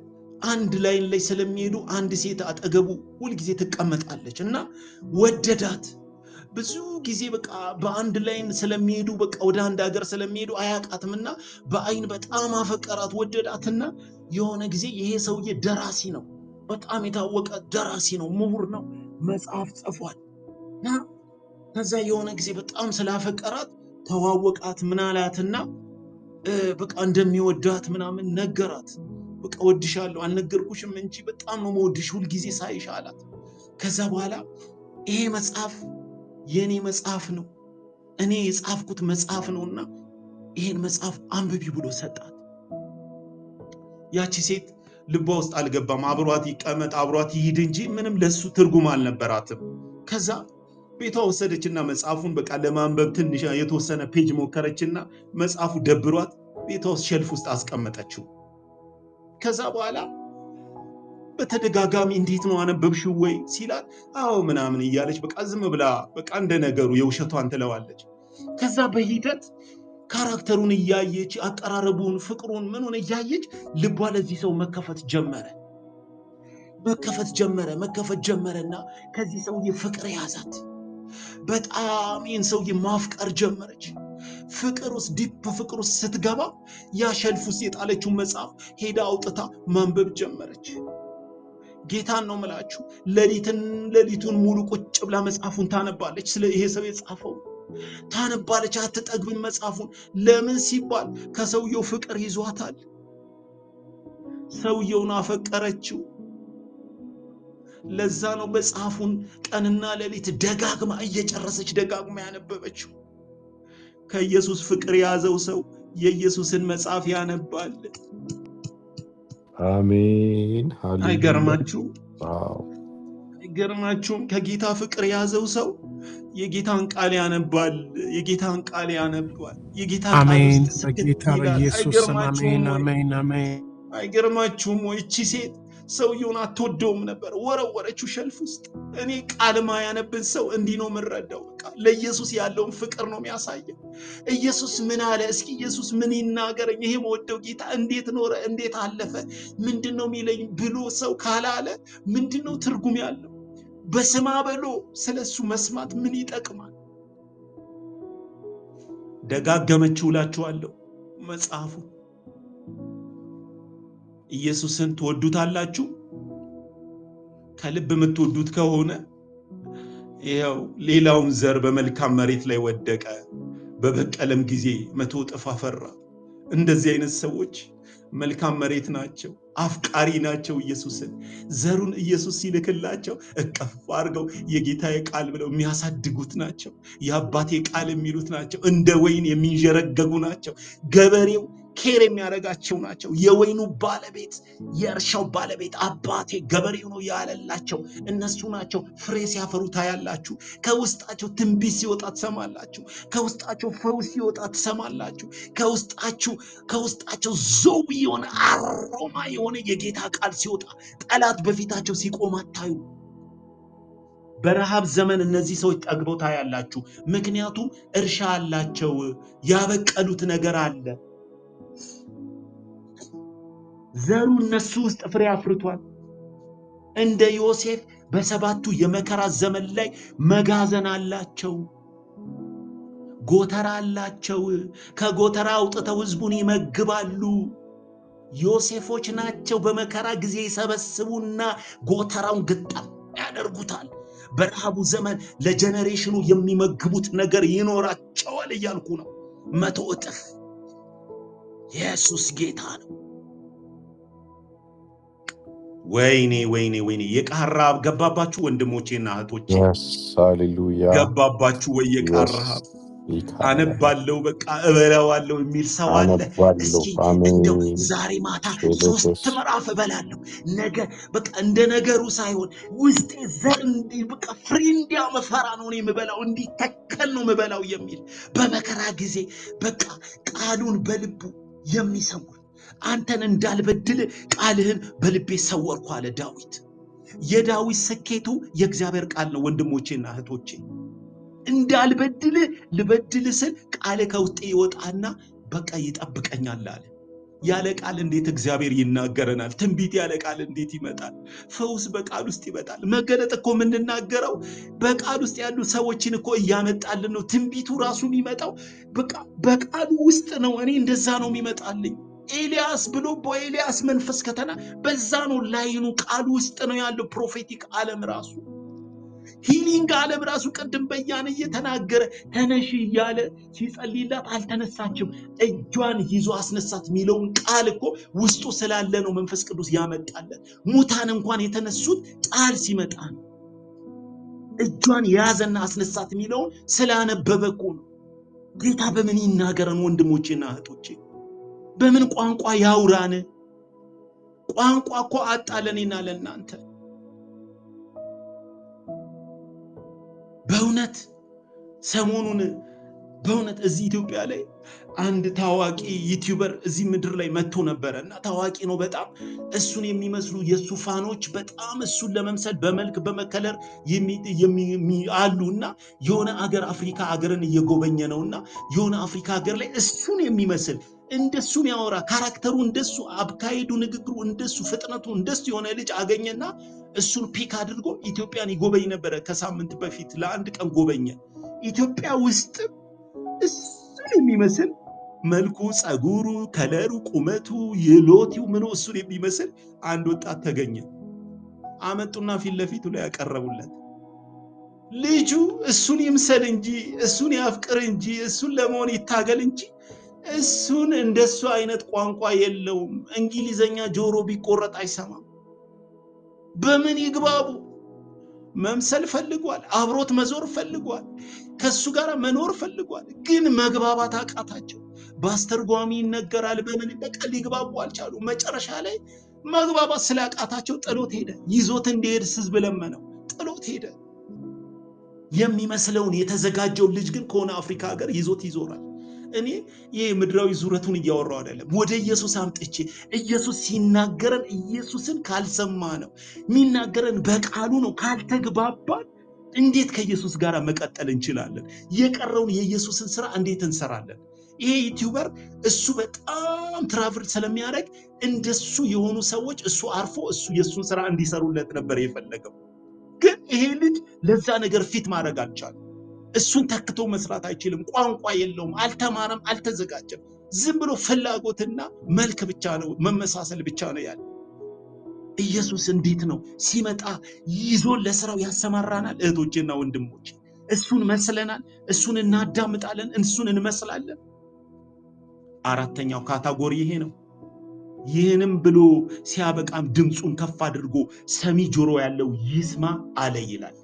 አንድ ላይን ላይ ስለሚሄዱ አንድ ሴት አጠገቡ ሁል ጊዜ ትቀመጣለች እና ወደዳት። ብዙ ጊዜ በቃ በአንድ ላይን ስለሚሄዱ በቃ ወደ አንድ ሀገር ስለሚሄዱ አያቃትምና በአይን በጣም አፈቀራት፣ ወደዳትና የሆነ ጊዜ ይሄ ሰውዬ ደራሲ ነው፣ በጣም የታወቀ ደራሲ ነው፣ ምሁር ነው፣ መጽሐፍ ጽፏል። እና ከዛ የሆነ ጊዜ በጣም ስላፈቀራት ተዋወቃት ምናላትና በቃ እንደሚወዳት ምናምን ነገራት። በቃ ወድሻለሁ፣ አልነገርኩሽም እንጂ በጣም ነው መወድሽ፣ ሁል ጊዜ ሳይሽ አላት። ከዛ በኋላ ይሄ መጽሐፍ የኔ መጽሐፍ ነው፣ እኔ የጻፍኩት መጽሐፍ ነውና ይሄን መጽሐፍ አንብቢ ብሎ ሰጣት። ያቺ ሴት ልቧ ውስጥ አልገባም። አብሯት ይቀመጥ አብሯት ይሂድ እንጂ ምንም ለሱ ትርጉም አልነበራትም። ከዛ ቤቷ ወሰደችና መጽሐፉን በቃ ለማንበብ ትንሽ የተወሰነ ፔጅ ሞከረችና መጽሐፉ ደብሯት ቤቷ ውስጥ ሸልፍ ውስጥ አስቀመጠችው። ከዛ በኋላ በተደጋጋሚ እንዴት ነው አነበብሽው ወይ ሲላት አዎ ምናምን እያለች በቃ ዝም ብላ በቃ እንደ ነገሩ የውሸቷን ትለዋለች። ከዛ በሂደት ካራክተሩን እያየች አቀራረቡን፣ ፍቅሩን፣ ምኑን እያየች ልቧ ለዚህ ሰው መከፈት ጀመረና ከዚህ ሰውዬ ፍቅር ያዛት። በጣም ይህን ሰውዬ ማፍቀር ጀመረች። ፍቅር ውስጥ ዲፕ ፍቅር ውስጥ ስትገባ ያ ሸልፍ ውስጥ የጣለችውን መጽሐፍ ሄዳ አውጥታ ማንበብ ጀመረች። ጌታን ነው ምላችሁ፣ ሌሊቱን ሙሉ ቁጭ ብላ መጽሐፉን ታነባለች። ስለ ይሄ ሰው የጻፈው ታነባለች፣ አትጠግብም መጽሐፉን። ለምን ሲባል ከሰውየው ፍቅር ይዟታል። ሰውየውን አፈቀረችው። ለዛ ነው መጽሐፉን ቀንና ሌሊት ደጋግማ እየጨረሰች ደጋግማ ያነበበችው። ከኢየሱስ ፍቅር የያዘው ሰው የኢየሱስን መጽሐፍ ያነባል። አሜን። ሃሌሉያ። አይገርማችሁም? አይገርማችሁም? ከጌታ ፍቅር የያዘው ሰው የጌታን ቃል ያነባል። የጌታን ቃል አሜን። በጌታ በኢየሱስ ስም አሜን፣ አሜን፣ አሜን። አይገርማችሁም ወይ? እቺ ሴት ሰውየውን አትወደውም ነበር፣ ወረወረችው ሸልፍ ውስጥ። እኔ ቃልማ ያነብን ሰው እንዲህ ነው የምንረዳው። በቃ ለኢየሱስ ያለውን ፍቅር ነው የሚያሳየው። ኢየሱስ ምን አለ? እስኪ ኢየሱስ ምን ይናገረኝ? ይሄ መወደው ጌታ እንዴት ኖረ? እንዴት አለፈ? ምንድን ነው የሚለኝ ብሎ ሰው ካላለ ምንድን ነው ትርጉም ያለው? በስማ በሎ ስለሱ መስማት ምን ይጠቅማል? ደጋገመችው እላችኋለሁ መጽሐፉ። ኢየሱስን ትወዱታላችሁ? ከልብ የምትወዱት ከሆነ ይኸው ሌላውም ዘር በመልካም መሬት ላይ ወደቀ፣ በበቀለም ጊዜ 100 እጥፍ አፈራ። እንደዚህ አይነት ሰዎች መልካም መሬት ናቸው፣ አፍቃሪ ናቸው። ኢየሱስን ዘሩን ኢየሱስ ሲልክላቸው እቅፍ አድርገው የጌታዬ ቃል ብለው የሚያሳድጉት ናቸው። የአባቴ ቃል የሚሉት ናቸው። እንደ ወይን የሚንዠረገጉ ናቸው። ገበሬው ኬር የሚያደርጋቸው ናቸው። የወይኑ ባለቤት የእርሻው ባለቤት አባቴ ገበሬው ነው ያለላቸው እነሱ ናቸው። ፍሬ ሲያፈሩ ታያላችሁ። ከውስጣቸው ትንቢት ሲወጣ ትሰማላችሁ። ከውስጣቸው ፈውስ ሲወጣ ትሰማላችሁ። ከውስጣቸው ዘው የሆነ አሮማ የሆነ የጌታ ቃል ሲወጣ ጠላት በፊታቸው ሲቆም አታዩ። በረሃብ ዘመን እነዚህ ሰዎች ጠግበው ታያላችሁ። ምክንያቱም እርሻ አላቸው፣ ያበቀሉት ነገር አለ። ዘሩ እነሱ ውስጥ ፍሬ አፍርቷል። እንደ ዮሴፍ በሰባቱ የመከራ ዘመን ላይ መጋዘን አላቸው፣ ጎተራ አላቸው። ከጎተራ አውጥተው ህዝቡን ይመግባሉ። ዮሴፎች ናቸው። በመከራ ጊዜ ይሰበስቡና ጎተራውን ግጣም ያደርጉታል። በረሃቡ ዘመን ለጀነሬሽኑ የሚመግቡት ነገር ይኖራቸዋል እያልኩ ነው። 100 እጥፍ። ኢየሱስ ጌታ ነው። ወይኔ ወይኔ ወይኔ! የቃል ረሃብ ገባባችሁ ወንድሞቼና እህቶቼ? ሃሌሉያ! ገባባችሁ ወይ የቃል ረሃብ? አነባለው በቃ እበላዋለሁ የሚል ሰው አለ? እስኪ እንደው ዛሬ ማታ 3 ምዕራፍ እበላለሁ፣ ነገ በቃ እንደ ነገሩ ሳይሆን ውስጤ ዘር በቃ ፍሬ እንዲያመፈራ ነው የምበላው፣ እንዲተከል ነው የምበላው የሚል በመከራ ጊዜ በቃ ቃሉን በልቡ የሚሰውር አንተን እንዳልበድል ቃልህን በልቤ ሰወርኩ አለ ዳዊት። የዳዊት ስኬቱ የእግዚአብሔር ቃል ነው ወንድሞቼና እህቶቼ። እንዳልበድል ልበድል ስል ቃል ከውስጤ ይወጣና በቃ ይጠብቀኛል አለ። ያለ ቃል እንዴት እግዚአብሔር ይናገረናል? ትንቢት ያለ ቃል እንዴት ይመጣል? ፈውስ በቃል ውስጥ ይመጣል። መገለጥ እኮ የምንናገረው በቃል ውስጥ ያሉ ሰዎችን እኮ እያመጣልን ነው። ትንቢቱ ራሱ የሚመጣው በቃ በቃሉ ውስጥ ነው። እኔ እንደዛ ነው የሚመጣልኝ። ኤልያስ ብሎ በኤልያስ መንፈስ ከተና በዛ ነው ላይኑ ቃሉ ውስጥ ነው ያለው። ፕሮፌቲክ ዓለም ራሱ ሂሊንግ ዓለም ራሱ ቅድም በያነ እየተናገረ ተነሽ እያለ ሲጸልይላት አልተነሳችም፣ እጇን ይዞ አስነሳት የሚለውን ቃል እኮ ውስጡ ስላለ ነው መንፈስ ቅዱስ ያመጣለን። ሙታን እንኳን የተነሱት ቃል ሲመጣ ነው። እጇን ያዘና አስነሳት የሚለውን ስላነበበ እኮ ነው። ጌታ በምን ይናገረን ወንድሞቼና እህቶቼ? በምን ቋንቋ ያውራን? ቋንቋ እኮ አጣለኔና ለእናንተ። በእውነት ሰሞኑን በእውነት እዚህ ኢትዮጵያ ላይ አንድ ታዋቂ ዩቲዩበር እዚህ ምድር ላይ መጥቶ ነበረና ታዋቂ ነው በጣም። እሱን የሚመስሉ የሱ ፋኖች በጣም እሱን ለመምሰል በመልክ በመከለር አሉና የሆነ አገር አፍሪካ አገርን እየጎበኘ ነውና የሆነ አፍሪካ ሀገር ላይ እሱን የሚመስል እንደሱ የሚያወራ ካራክተሩ እንደሱ አካሄዱ ንግግሩ እንደሱ ፍጥነቱ እንደሱ የሆነ ልጅ አገኘና እሱን ፒክ አድርጎ ኢትዮጵያን ይጎበኝ ነበረ። ከሳምንት በፊት ለአንድ ቀን ጎበኘ። ኢትዮጵያ ውስጥ እሱን የሚመስል መልኩ፣ ጸጉሩ፣ ከለሩ፣ ቁመቱ፣ የሎቲው ምኑ እሱን የሚመስል አንድ ወጣት ተገኘ። አመጡና ፊት ለፊቱ ላይ ያቀረቡለት። ልጁ እሱን ይምሰል እንጂ እሱን ያፍቅር እንጂ እሱን ለመሆን ይታገል እንጂ እሱን እንደሱ አይነት ቋንቋ የለውም። እንግሊዘኛ ጆሮ ቢቆረጥ አይሰማም። በምን ይግባቡ? መምሰል ፈልጓል። አብሮት መዞር ፈልጓል። ከሱ ጋር መኖር ፈልጓል። ግን መግባባት አቃታቸው። በአስተርጓሚ ይነገራል። በምን በቃ ሊግባቡ አልቻሉ። መጨረሻ ላይ መግባባት ስላቃታቸው ጥሎት ሄደ። ይዞት እንዲሄድ ሕዝብ ለመነው። ጥሎት ሄደ። የሚመስለውን የተዘጋጀው ልጅ ግን ከሆነ አፍሪካ ሀገር ይዞት ይዞራል። እኔ ይህ ምድራዊ ዙረቱን እያወራው አይደለም። ወደ ኢየሱስ አምጥቼ ኢየሱስ ሲናገረን ኢየሱስን ካልሰማ ነው የሚናገረን በቃሉ ነው። ካልተግባባን እንዴት ከኢየሱስ ጋር መቀጠል እንችላለን? የቀረውን የኢየሱስን ስራ እንዴት እንሰራለን? ይሄ ዩቲዩበር እሱ በጣም ትራቭል ስለሚያደርግ እንደሱ የሆኑ ሰዎች እሱ አርፎ እሱ የሱን ስራ እንዲሰሩለት ነበር የፈለገው። ግን ይሄ ልጅ ለዛ ነገር ፊት ማድረግ አልቻለም። እሱን ተክቶ መስራት አይችልም። ቋንቋ የለውም። አልተማረም፣ አልተዘጋጀም። ዝም ብሎ ፍላጎትና መልክ ብቻ ነው፣ መመሳሰል ብቻ ነው ያለ። ኢየሱስ እንዴት ነው ሲመጣ ይዞን ለስራው ያሰማራናል። እህቶቼና ወንድሞቼ እሱን መስለናል፣ እሱን እናዳምጣለን፣ እሱን እንመስላለን። አራተኛው ካታጎሪ ይሄ ነው። ይህንም ብሎ ሲያበቃም ድምፁን ከፍ አድርጎ ሰሚ ጆሮ ያለው ይስማ አለ ይላል።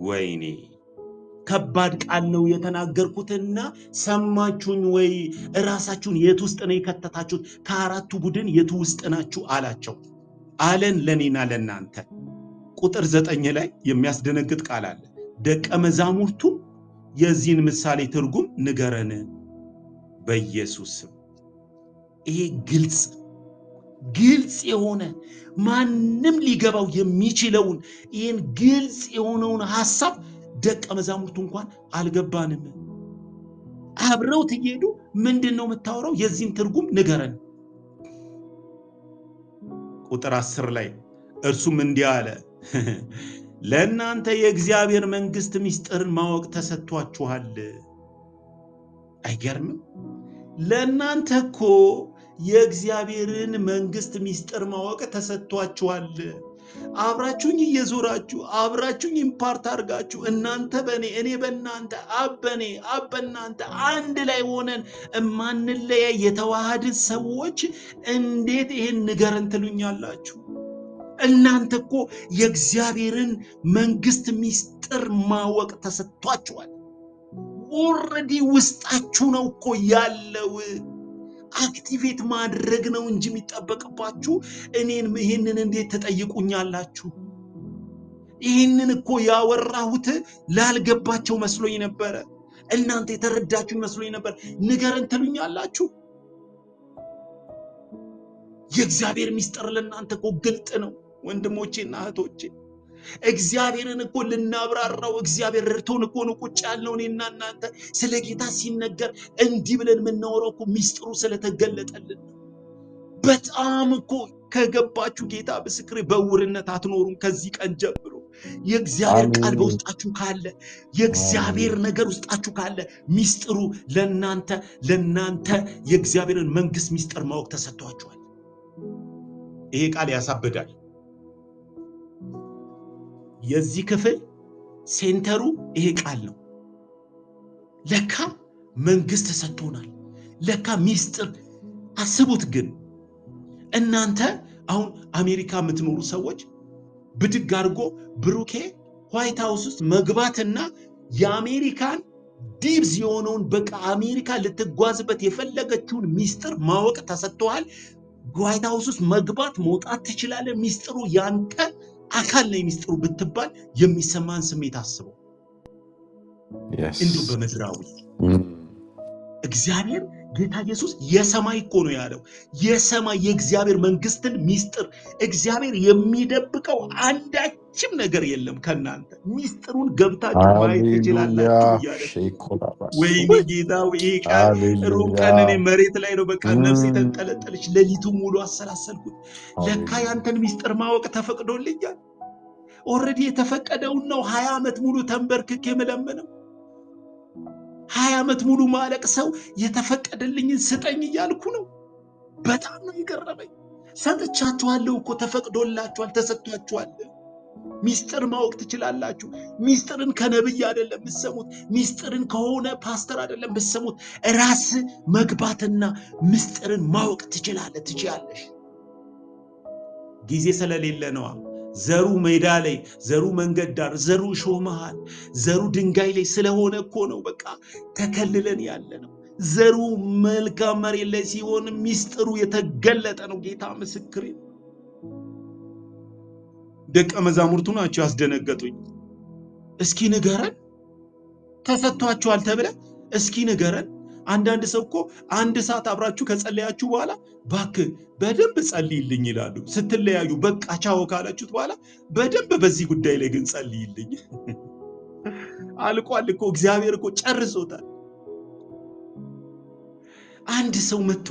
ወይኔ ከባድ ቃል ነው የተናገርኩትና ሰማችሁኝ ወይ? እራሳችሁን የት ውስጥ ነው የከተታችሁት? ከአራቱ ቡድን የቱ ውስጥ ናችሁ አላቸው። አለን ለኔና ለናንተ። ቁጥር 9 ላይ የሚያስደነግጥ ቃል አለ። ደቀ መዛሙርቱ የዚህን ምሳሌ ትርጉም ንገረን በኢየሱስ ስም። ይሄ ግልጽ የሆነ ማንም ሊገባው የሚችለውን ይህን ግልጽ የሆነውን ሐሳብ ደቀ መዛሙርቱ እንኳን አልገባንም። አብረው ትሄዱ ምንድን ነው የምታወራው? የዚህን ትርጉም ንገረን። ቁጥር 10 ላይ እርሱም እንዲህ አለ፣ ለእናንተ የእግዚአብሔር መንግሥት ምስጢርን ማወቅ ተሰጥቷችኋል። አይገርምም? ለእናንተ እኮ የእግዚአብሔርን መንግሥት ምስጢር ማወቅ ተሰጥቷችኋል። አብራችሁኝ እየዞራችሁ አብራችሁኝ ኢምፓርት አድርጋችሁ እናንተ በእኔ እኔ በእናንተ አብ በእኔ አብ በእናንተ አንድ ላይ ሆነን እማንለያይ የተዋሃድን ሰዎች እንዴት ይህን ንገረን ትሉኛላችሁ? እናንተ እኮ የእግዚአብሔርን መንግሥት ምስጢር ማወቅ ተሰጥቷችኋል። ኦልሬዲ ውስጣችሁ ነው እኮ ያለው። አክቲቬት ማድረግ ነው እንጂ የሚጠበቅባችሁ። እኔን ይህንን እንዴት ተጠይቁኛላችሁ? ይህንን እኮ ያወራሁት ላልገባቸው መስሎኝ ነበረ። እናንተ የተረዳችሁ መስሎኝ ነበር። ንገረን ትሉኛላችሁ? የእግዚአብሔር ምስጢር ለእናንተ እኮ ግልጥ ነው ወንድሞቼና እህቶቼ። እግዚአብሔርን እኮ ልናብራራው እግዚአብሔር ረድቶን እኮ ነው ቁጭ ያልነው እኔና እናንተ። ስለ ጌታ ሲነገር እንዲህ ብለን የምናወራው እኮ ሚስጥሩ ስለተገለጠልን። በጣም እኮ ከገባችሁ ጌታ ምስክሬ በዕውርነት አትኖሩም። ከዚህ ቀን ጀምሮ የእግዚአብሔር ቃል በውስጣችሁ ካለ፣ የእግዚአብሔር ነገር ውስጣችሁ ካለ ሚስጥሩ ለእናንተ የእግዚአብሔርን መንግሥት ሚስጥር ማወቅ ተሰጥቷችኋል። ይሄ ቃል ያሳብዳል። የዚህ ክፍል ሴንተሩ ይሄ ቃል ነው። ለካ መንግሥት ተሰጥቶናል። ለካ ሚስጥር አስቡት። ግን እናንተ አሁን አሜሪካ የምትኖሩ ሰዎች ብድግ አድርጎ ብሩኬ ዋይት ሃውስ ውስጥ መግባትና የአሜሪካን ዲብዝ የሆነውን በቃ አሜሪካ ልትጓዝበት የፈለገችውን ሚስጥር ማወቅ ተሰጥቷል። ዋይት ሃውስ ውስጥ መግባት መውጣት ትችላለህ። ሚስጥሩ ያንተ አካል ነው ሚስጥሩ ብትባል የሚሰማን ስሜት አስበው። እንዲሁ በምድራዊ እግዚአብሔር ጌታ ኢየሱስ የሰማይ እኮ ነው ያለው። የሰማይ የእግዚአብሔር መንግስትን ሚስጥር እግዚአብሔር የሚደብቀው አንዳችም ነገር የለም ከናንተ። ሚስጥሩን ገብታችሁ ማየት ትችላላችሁ እያለ ወይኔ ጌታ ይሄ ቃል ሩብ ቀን እኔ መሬት ላይ ነው በቃ ነፍሴ ተንጠለጠለች። ሌሊቱ ሙሉ አሰላሰልኩት። ለካ ያንተን ሚስጥር ማወቅ ተፈቅዶልኛል። ኦልሬዲ የተፈቀደውን ነው 20 ዓመት ሙሉ ተንበርክኬ የምለምነው። 20 ዓመት ሙሉ ማለቅ ሰው የተፈቀደልኝን ስጠኝ እያልኩ ነው። በጣም ነው የገረመኝ። ሰጥቻችኋለሁ እኮ ተፈቅዶላችኋል፣ ተሰጥቷችኋል። ሚስጥር ማወቅ ትችላላችሁ። ሚስጥርን ከነብይ አይደለም የምትሰሙት፣ ሚስጥርን ከሆነ ፓስተር አይደለም የምትሰሙት። ራስ መግባትና ሚስጥርን ማወቅ ትችላለህ፣ ትችያለሽ። ጊዜ ስለሌለ ነዋ። ዘሩ ሜዳ ላይ፣ ዘሩ መንገድ ዳር፣ ዘሩ እሾህ መሃል፣ ዘሩ ድንጋይ ላይ ስለሆነ እኮ ነው በቃ ተከልለን ያለ ነው። ዘሩ መልካም መሬት ላይ ሲሆን ሚስጥሩ የተገለጠ ነው። ጌታ ምስክሬ። ደቀ መዛሙርቱ ናቸው ያስደነገጡኝ። እስኪ ንገረን፣ ተሰጥቷችኋል ተብለ እስኪ ንገረን። አንዳንድ ሰው እኮ 1 ሰዓት አብራችሁ ከጸለያችሁ በኋላ እባክህ በደንብ ጸልይልኝ ይላሉ። ስትለያዩ በቃ ቻው ካላችሁት በኋላ በደንብ በዚህ ጉዳይ ላይ ግን ጸልይልኝ። አልቋል እኮ እግዚአብሔር እኮ ጨርሶታል። አንድ ሰው መጥቶ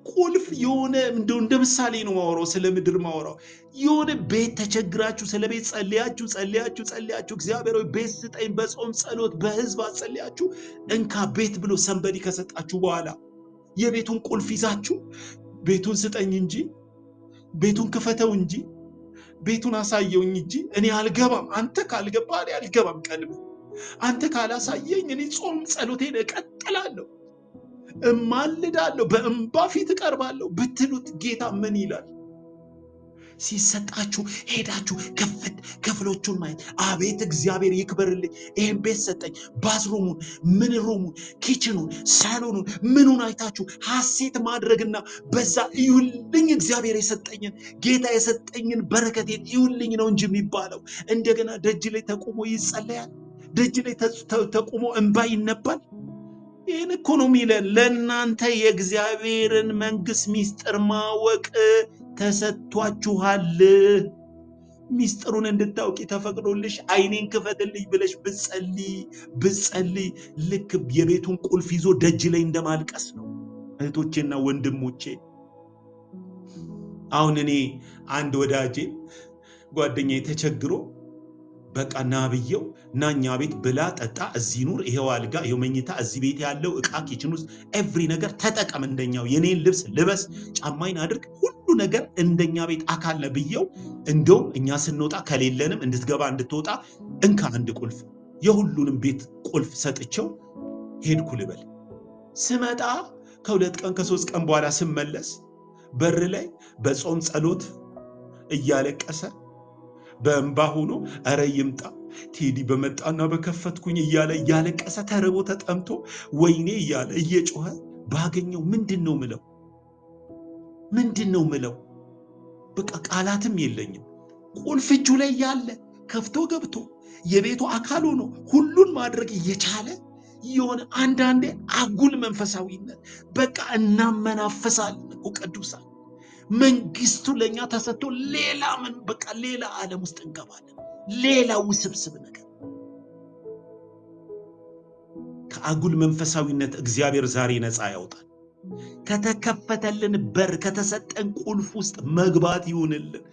ቁልፍ የሆነ እንደ ምሳሌ ነው ማወራው፣ ስለ ምድር ማወራው። የሆነ ቤት ተቸግራችሁ ስለ ቤት ጸልያችሁ እግዚአብሔር ሆይ ቤት ስጠኝ፣ በጾም ጸሎት በህዝብ አጸልያችሁ እንካ ቤት ብሎ ሰንበዲ ከሰጣችሁ በኋላ የቤቱን ቁልፍ ይዛችሁ ቤቱን ስጠኝ እንጂ ቤቱን ክፈተው እንጂ ቤቱን አሳየውኝ እንጂ እኔ አልገባም፣ አንተ ካልገባ እኔ አልገባም፣ ቀልብ አንተ ካላሳየኝ እኔ ጾም ጸሎቴን እቀጥላለሁ፣ እማልዳለሁ፣ በእንባ ፊት እቀርባለሁ ብትሉት ጌታ ምን ይላል? ሲሰጣችሁ ሄዳችሁ ክፍሎቹን ማየት። አቤት እግዚአብሔር ይክበርልኝ፣ ይህን ቤት ሰጠኝ፣ ባዝሩሙን፣ ምን ሩሙን፣ ኪችኑን፣ ሳሎኑን፣ ምኑን አይታችሁ ሐሴት ማድረግና በዛ እዩልኝ እግዚአብሔር የሰጠኝን ጌታ የሰጠኝን በረከቴን እዩልኝ ነው እንጂ የሚባለው። እንደገና ደጅ ላይ ተቆሞ ይጸለያል፣ ደጅ ላይ ተቆሞ እንባ ይነባል። ይህን እኮ ነው የሚለን። ለእናንተ የእግዚአብሔርን መንግስት ሚስጥር ማወቅ ተሰጥቷችኋል። ሚስጥሩን እንድታውቂ ተፈቅዶልሽ አይኔን ክፈትልኝ ብለሽ ብትጸልይ ልክ የቤቱን ቁልፍ ይዞ ደጅ ላይ እንደማልቀስ ነው። እህቶቼና ወንድሞቼ፣ አሁን እኔ አንድ ወዳጄ ጓደኛዬ ተቸግሮ በቃ ናብየው ናኛ ቤት ብላ ጠጣ፣ እዚህ ኑር፣ ይሄው አልጋ፣ ይሄው መኝታ፣ እዚህ ቤት ያለው እቃ፣ ኪችን ውስጥ ኤቭሪ ነገር ተጠቀም፣ እንደኛው የኔን ልብስ ልበስ፣ ጫማይን አድርግ፣ ሁሉ ነገር እንደኛ ቤት አካል ነው ብየው። እንደውም እኛ ስንወጣ ከሌለንም እንድትገባ እንድትወጣ እንካ አንድ ቁልፍ፣ የሁሉንም ቤት ቁልፍ ሰጥቼው ሄድኩ ልበል። ስመጣ ከ2 ቀን ከ3 ቀን በኋላ ስመለስ በር ላይ በጾም ጸሎት እያለቀሰ በእንባ ሆኖ እረ ይምጣ ቴዲ በመጣና በከፈትኩኝ እያለ እያለቀሰ ተርቦ ተጠምቶ ወይኔ እያለ እየጮኸ ባገኘው ምንድነው ምለው? በቃ ቃላትም የለኝም። ቁልፍ እጁ ላይ ያለ ከፍቶ ገብቶ የቤቱ አካል ሆኖ ሁሉን ማድረግ እየቻለ የሆነ አንዳንዴ አጉል መንፈሳዊነት በቃ እናመናፈሳለን እኮ ቅዱሳን። መንግስቱ ለኛ ተሰጥቶ ሌላ ምን በቃ ሌላ ዓለም ውስጥ እንገባለን። ሌላ ውስብስብ ነገር። ከአጉል መንፈሳዊነት እግዚአብሔር ዛሬ ነፃ ያውጣል። ከተከፈተልን በር ከተሰጠን ቁልፍ ውስጥ መግባት ይሁንልን።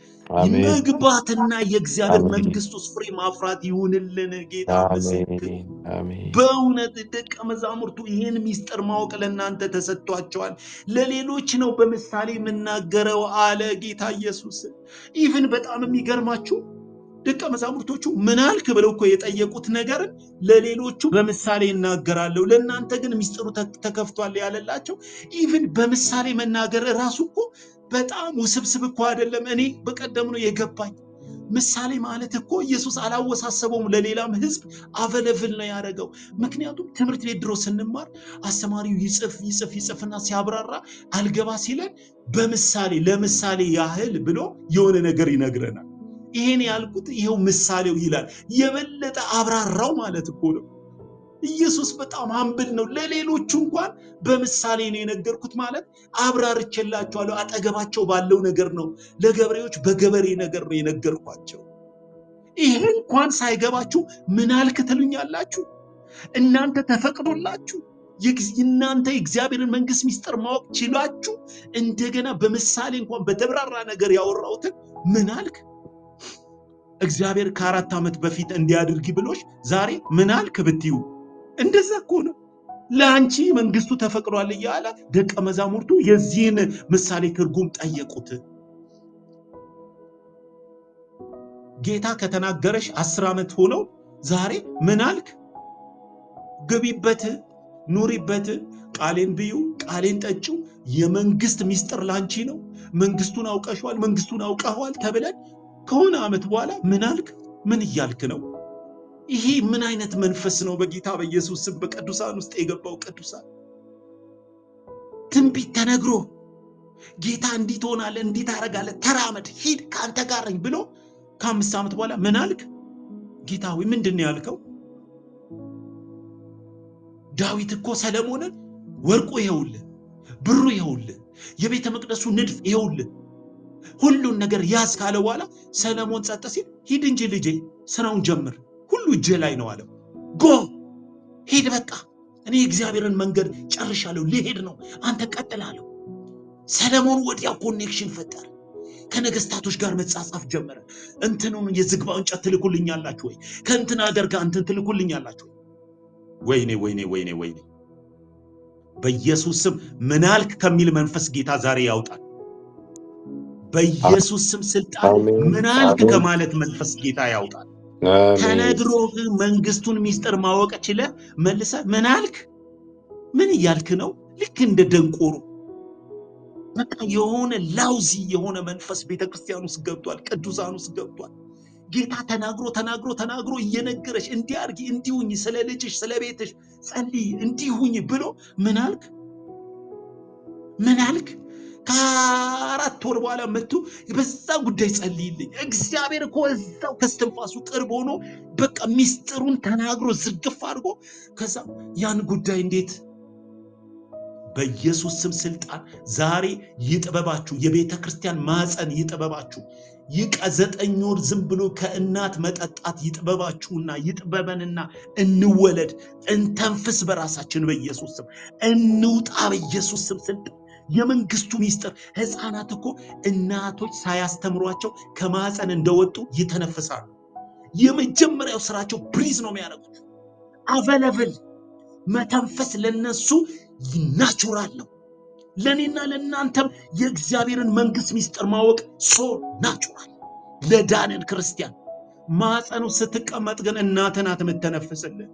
መግባትና የእግዚአብሔር መንግስት ውስጥ ፍሬ ማፍራት ይሁንልን። ጌታ ምስክር። በእውነት ደቀ መዛሙርቱ ይህን ሚስጥር ማወቅ ለእናንተ ተሰጥቷቸዋል፣ ለሌሎች ነው በምሳሌ የምናገረው አለ ጌታ ኢየሱስ። ኢቭን በጣም የሚገርማችሁ ደቀ መዛሙርቶቹ ምን አልክ ብለው እኮ የጠየቁት ነገርን ለሌሎቹ በምሳሌ እናገራለሁ፣ ለእናንተ ግን ሚስጥሩ ተከፍቷል ያለላቸው። ኢቭን በምሳሌ መናገር ራሱ እኮ በጣም ውስብስብ እኮ አይደለም። እኔ በቀደም ነው የገባኝ። ምሳሌ ማለት እኮ ኢየሱስ አላወሳሰበውም፣ ለሌላም ህዝብ አቨለብል ነው ያደረገው። ምክንያቱም ትምህርት ቤት ድሮ ስንማር አስተማሪው ይጽፍና ሲያብራራ አልገባ ሲለን በምሳሌ ለምሳሌ ያህል ብሎ የሆነ ነገር ይነግረናል። ይሄን ያልኩት ይሄው ምሳሌው ይላል። የበለጠ አብራራው ማለት እኮ ነው። ኢየሱስ በጣም አምብል ነው። ለሌሎቹ እንኳን በምሳሌ ነው የነገርኩት ማለት አብራርቼላቸዋለሁ። አጠገባቸው ባለው ነገር ነው። ለገበሬዎች በገበሬ ነገር ነው የነገርኳቸው። ይሄ እንኳን ሳይገባችሁ ምን አልክ ትሉኛላችሁ? እናንተ ተፈቅዶላችሁ እናንተ የእግዚአብሔርን መንግስት ሚስጥር ማወቅ ችላችሁ እንደገና በምሳሌ እንኳን በተብራራ ነገር ያወራሁትን ምን አልክ? እግዚአብሔር ከ4 ዓመት በፊት እንዲያድርግ ብሎሽ ዛሬ ምን አልክ ብትዩ እንደዛ እኮ ነው። ለአንቺ መንግስቱ ተፈቅዷል እያለ ደቀ መዛሙርቱ የዚህን ምሳሌ ትርጉም ጠየቁት። ጌታ ከተናገረሽ 10 ዓመት ሆነው ዛሬ ምን አልክ? ግቢበት፣ ኑሪበት፣ ቃሌን ብዩ፣ ቃሌን ጠጪው፣ የመንግስት ሚስጥር ላንቺ ነው፣ መንግስቱን አውቀሽዋል፣ መንግስቱን አውቀዋል ተብለን ከሆነ ዓመት በኋላ ምን አልክ? ምን እያልክ ነው? ይሄ ምን አይነት መንፈስ ነው? በጌታ በኢየሱስ ስም በቅዱሳን ውስጥ የገባው ቅዱሳን ትንቢት ተነግሮ ጌታ እንዲህ ትሆናለህ፣ እንዲህ ታደርጋለህ፣ ተራመድ፣ ሂድ፣ ከአንተ ጋር ነኝ ብሎ ከ5 ዓመት በኋላ ምን አልክ? ጌታ ሆይ ምንድን ነው ያልከው? ዳዊት እኮ ሰለሞንን ወርቁ ይኸውልህ፣ ብሩ ይኸውልህ፣ የቤተ መቅደሱ ንድፍ ይኸውልህ፣ ሁሉን ነገር ያዝ ካለ በኋላ ሰለሞን ጸጥ ሲል ሂድ እንጂ ልጄ ስራውን ጀምር፣ ሁሉ እጄ ላይ ነው አለው። ጎ ሂድ፣ በቃ እኔ የእግዚአብሔርን መንገድ ጨርሻለሁ፣ ልሄድ ነው፣ አንተ ቀጥል አለው። ሰለሞን ወዲያው ኮኔክሽን ፈጠረ፣ ከነገስታቶች ጋር መጻጻፍ ጀመረ። እንትኑን የዝግባ እንጨት ትልኩልኛላችሁ ወይ? ከእንትና ሀገር ጋር እንትን ትልኩልኛላችሁ ወይ? ወይኔ ወይኔ ወይኔ ወይኔ! በኢየሱስ ስም ምን አልክ ከሚል መንፈስ ጌታ ዛሬ ያውጣል። በኢየሱስ ስም ስልጣን ምን አልክ ከማለት መንፈስ ጌታ ያውጣል። ተነግሮ መንግስቱን ሚስጥር ማወቅ ችለ መልሰ ምን አልክ? ምን እያልክ ነው? ልክ እንደ ደንቆሮ በቃ የሆነ ላውዚ የሆነ መንፈስ ቤተክርስቲያን ውስጥ ገብቷል፣ ቅዱሳን ውስጥ ገብቷል። ጌታ ተናግሮ እየነገረሽ እንዲያርጊ እንዲሁኝ፣ ስለ ልጅሽ ስለ ቤትሽ ጸልይ እንዲሁኝ ብሎ ምን አልክ? ምን አልክ? ከ4 ወር በኋላ መጥቶ በዛ ጉዳይ ጸልይልኝ። እግዚአብሔር እኮ እዛው ከስትንፋሱ ቅርብ ሆኖ በቃ ሚስጥሩን ተናግሮ ዝርግፍ አድርጎ ከዛ ያን ጉዳይ እንዴት በኢየሱስ ስም ስልጣን ዛሬ ይጥበባችሁ፣ የቤተ ክርስቲያን ማፀን ይጥበባችሁ። 9 ወር ዝም ብሎ ከእናት መጠጣት ይጥበባችሁና ይጥበበንና እንወለድ፣ እንተንፍስ፣ በራሳችን በኢየሱስ ስም እንውጣ፣ በኢየሱስ ስም ስልጣን የመንግስቱ ሚስጥር። ህፃናት እኮ እናቶች ሳያስተምሯቸው ከማፀን እንደወጡ ይተነፍሳሉ። የመጀመሪያው ስራቸው ብሪዝ ነው የሚያደርጉት። አቨለብል መተንፈስ ለነሱ ናቹራል ነው። ለኔና ለናንተም የእግዚአብሔርን መንግስት ሚስጥር ማወቅ ሶ ናቹራል። ለዳንን ክርስቲያን ማፀኑ ስትቀመጥ ግን እናትህ ናት የምትተነፍስልህ።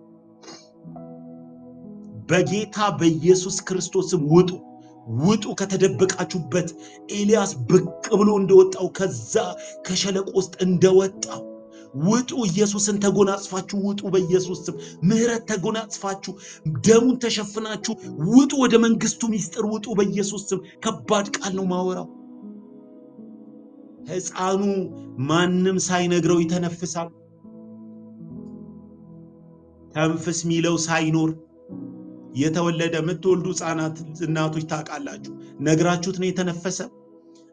በጌታ በኢየሱስ ክርስቶስም ውጡ ከተደበቃችሁበት። ኤልያስ ብቅ ብሎ እንደወጣው ከዛ ከሸለቆ ውስጥ እንደወጣው ውጡ። ኢየሱስን ተጎናጽፋችሁ ውጡ። በኢየሱስ ስም ምህረት ተጎናጽፋችሁ ደሙን ተሸፍናችሁ ውጡ። ወደ መንግስቱ ሚስጥር ውጡ። በኢየሱስ ስም ከባድ ቃል ነው ማወራው። ህፃኑ ማንም ሳይነግረው ይተነፍሳል። ተንፍስ ሚለው ሳይኖር የተወለደ የምትወልዱ ህፃናት እናቶች ታውቃላችሁ። ነግራችሁት ነው የተነፈሰ።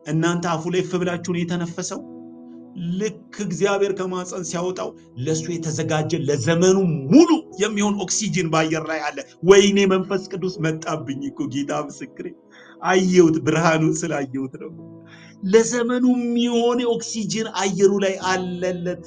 እናንተ አፉ ላይ ፍብላችሁ ነው የተነፈሰው። ልክ እግዚአብሔር ከማፀን ሲያወጣው ለሱ የተዘጋጀ ለዘመኑ ሙሉ የሚሆን ኦክሲጅን በአየር ላይ አለ። ወይኔ መንፈስ ቅዱስ መጣብኝ እኮ ጌታ ምስክሬ፣ አየሁት፣ ብርሃኑን ስላየሁት ነው። ለዘመኑ የሚሆን ኦክሲጅን አየሩ ላይ አለለት።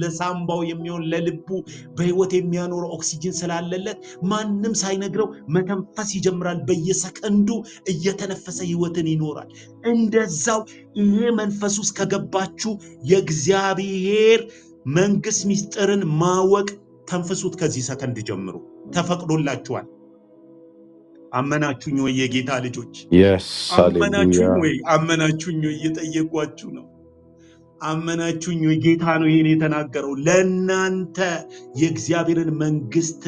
ለሳምባው የሚሆን ለልቡ በህይወት የሚያኖረው ኦክሲጅን ስላለለት ማንም ሳይነግረው መተንፈስ ይጀምራል። በየሰከንዱ እየተነፈሰ ህይወትን ይኖራል። እንደዛው ይሄ መንፈስ ውስጥ ከገባችሁ የእግዚአብሔር መንግስት ሚስጥርን ማወቅ ተንፍሱት። ከዚህ ሰከንድ ጀምሮ ተፈቅዶላችኋል። አመናችሁኝ ወይ የጌታ ልጆች? አመናችሁኝ ወይ? አመናችሁኝ ወይ? እየጠየቋችሁ ነው። አመናችሁኝ ወይ? ጌታ ነው ይሄን የተናገረው። ለእናንተ የእግዚአብሔርን መንግስት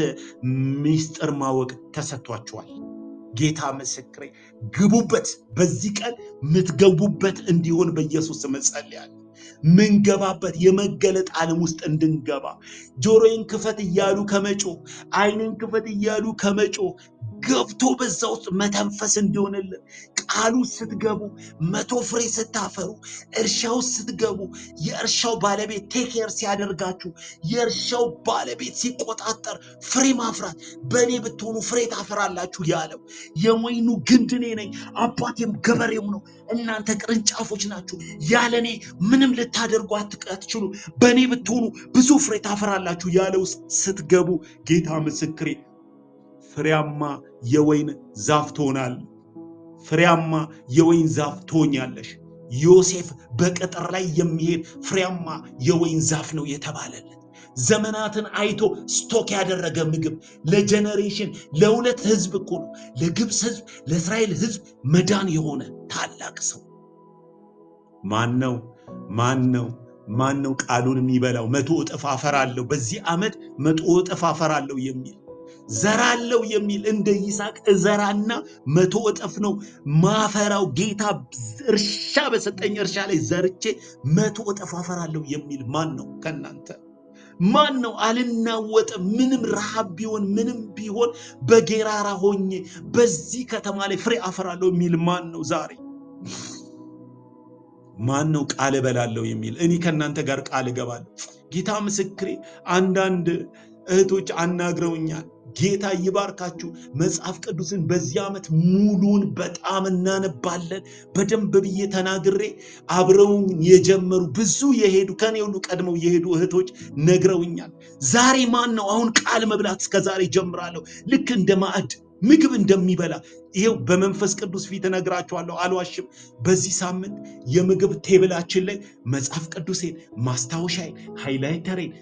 ምስጢር ማወቅ ተሰጥቷችኋል። ጌታ ምስክሬ፣ ግቡበት። በዚህ ቀን ምትገቡበት እንዲሆን በኢየሱስ ስም ጸልያለሁ። ምንገባበት የመገለጥ ዓለም ውስጥ እንድንገባ ጆሮዬን ክፈት እያሉ ከመጮ ዓይኔን ክፈት እያሉ ከመጮ ገብቶ በዛ ውስጥ መተንፈስ እንዲሆንልን ቃሉ ስትገቡ 100 ፍሬ ስታፈሩ እርሻው ስትገቡ የእርሻው ባለቤት ቴኬር ሲያደርጋችሁ የእርሻው ባለቤት ሲቆጣጠር ፍሬ ማፍራት በእኔ ብትሆኑ ፍሬ ታፈራላችሁ ያለው የወይኑ ግንድ እኔ ነኝ፣ አባቴም ገበሬው ነው፣ እናንተ ቅርንጫፎች ናችሁ፣ ያለኔ ምንም ልታደርጉ አትችሉ፣ በእኔ ብትሆኑ ብዙ ፍሬ ታፈራላችሁ ያለው ስትገቡ ጌታ ምስክሬ ፍሬያማ የወይን ዛፍ ትሆናል። ፍሬያማ የወይን ዛፍ ትሆኛለሽ። ዮሴፍ በቅጥር ላይ የሚሄድ ፍሬያማ የወይን ዛፍ ነው የተባለለት። ዘመናትን አይቶ ስቶክ ያደረገ ምግብ ለጀነሬሽን ለሁለት ህዝብ እኮ ነው፣ ለግብፅ ህዝብ ለእስራኤል ህዝብ መዳን የሆነ ታላቅ ሰው ማን ነው ቃሉን የሚበላው? 100 እጥፍ አፈራለሁ በዚህ ዓመት 100 እጥፍ አፈራለሁ የሚል ዘራለው የሚል እንደ ይስሐቅ እዘራና 100 እጥፍ ነው ማፈራው። ጌታ እርሻ በሰጠኝ እርሻ ላይ ዘርቼ 100 እጥፍ አፈራለሁ የሚል ማን ነው? ከናንተ ማን ነው? አልናወጥም፣ ምንም ረሃብ ቢሆን ምንም ቢሆን በጌራራ ሆኜ በዚህ ከተማ ላይ ፍሬ አፈራለሁ የሚል ማን ነው? ዛሬ ማን ነው? ቃል እበላለሁ የሚል እኔ ከናንተ ጋር ቃል እገባለሁ። ጌታ ምስክሬ፣ አንዳንድ እህቶች አናግረውኛል። ጌታ ይባርካችሁ። መጽሐፍ ቅዱስን በዚህ ዓመት ሙሉን በጣም እናነባለን። በደንብ ብዬ ተናግሬ አብረውን የጀመሩ ብዙ የሄዱ ከኔ ሁሉ ቀድመው የሄዱ እህቶች ነግረውኛል። ዛሬ ማን ነው አሁን ቃል መብላት እስከዛሬ ጀምራለሁ ልክ እንደ ማዕድ ምግብ እንደሚበላ ይሄው በመንፈስ ቅዱስ ፊት እነግራችኋለሁ፣ አልዋሽም። በዚህ ሳምንት የምግብ ቴብላችን ላይ መጽሐፍ ቅዱሴን፣ ማስታወሻዬን፣ ሃይላይተሬን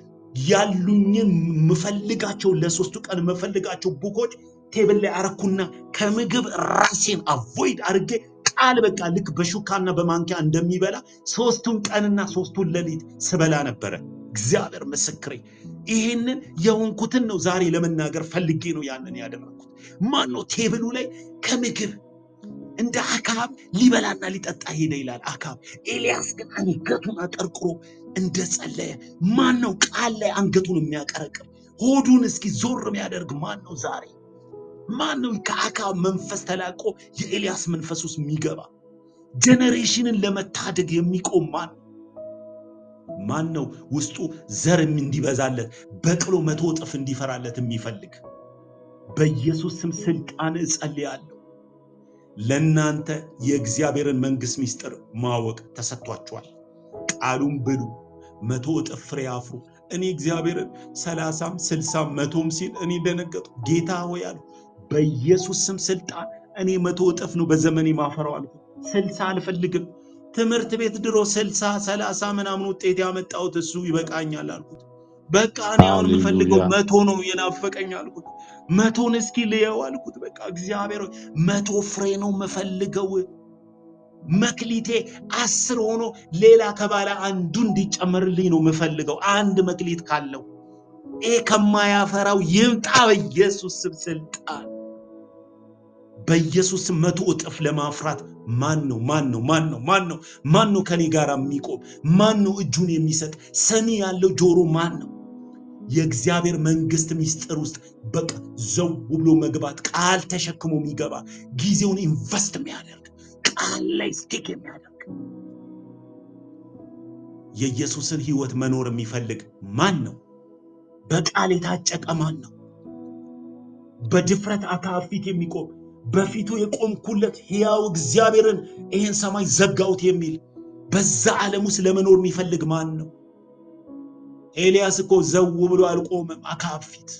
ያሉኝን ምፈልጋቸው ለሶስቱ ቀን መፈልጋቸው ቡኮች ቴብል ላይ አረኩና ከምግብ ራሴን አቮይድ አድርጌ ቃል በቃ ልክ በሹካና በማንኪያ እንደሚበላ 3ቱን ቀንና 3ቱን ሌሊት ስበላ ነበረ። እግዚአብሔር ምስክሬ፣ ይሄንን የሆንኩትን ነው ዛሬ ለመናገር ፈልጌ ነው ያንን ያደረኩት። ማን ነው ቴብሉ ላይ ከምግብ እንደ አካብ ሊበላና ሊጠጣ ሄደ ይላል አካብ። ኤልያስ ግን አንገቱን አቀርቅሮ እንደጸለየ ማን ነው? ቃል ላይ አንገቱን የሚያቀረቅር ሆዱን እስኪ ዞር የሚያደርግ ማን ነው? ዛሬ ማን ነው ከአካብ መንፈስ ተላቆ የኤልያስ መንፈስ ውስጥ የሚገባ ጀነሬሽንን ለመታደግ የሚቆም ማን ነው? ውስጡ ዘርም እንዲበዛለት በቅሎ 100 እጥፍ እንዲፈራለት የሚፈልግ በኢየሱስ ስም ስልጣን እጸልያለሁ። ለእናንተ የእግዚአብሔርን መንግስት ምስጢር ማወቅ ተሰጥቷችኋል። ቃሉን ብሉ፣ 100 እጥፍ ፍሬ አፍሩ። እኔ እግዚአብሔርን 30ም 60ም 100ም ሲል እኔ ደነገጥኩ። ጌታ ሆይ አልኩ፣ በኢየሱስ ስም ስልጣን እኔ 100 እጥፍ ነው በዘመኔ ማፈራው አልኩ። 60 አልፈልግም። ትምህርት ቤት ድሮ 60 30 ምናምን ውጤት ያመጣሁት እሱ ይበቃኛል አልኩት። በቃ እኔ አሁን የምፈልገው 100 ነው የናፈቀኝ አልኩት። 100ን እስኪ ልየው አልኩት። በቃ እግዚአብሔር 100 ፍሬ ነው የምፈልገው። መክሊቴ 10 ሆኖ ሌላ ከባለ አንዱ እንዲጨመርልኝ ነው የምፈልገው። አንድ መክሊት ካለው ይሄ ከማያፈራው ይምጣ በኢየሱስ ስም ስልጣን። በኢየሱስ 100 እጥፍ ለማፍራት ማን ነው ከኔ ጋር የሚቆም? ማን ነው እጁን የሚሰጥ? ሰሚ ያለው ጆሮ ማን ነው? የእግዚአብሔር መንግስት ምስጢር ውስጥ በቃ ዘው ብሎ መግባት፣ ቃል ተሸክሞ የሚገባ ጊዜውን ኢንቨስት የሚያደርግ ቃል ላይ ስቲክ የሚያደርግ የኢየሱስን ህይወት መኖር የሚፈልግ ማን ነው? በቃል የታጨቀ ማን ነው? በድፍረት አካብ ፊት የሚቆም በፊቱ የቆምኩለት ሕያው እግዚአብሔርን ይህን ሰማይ ዘጋውት የሚል በዛ ዓለም ውስጥ ለመኖር የሚፈልግ ማን ነው? ኤልያስ እኮ ዘው ብሎ አልቆመም አካብ ፊት።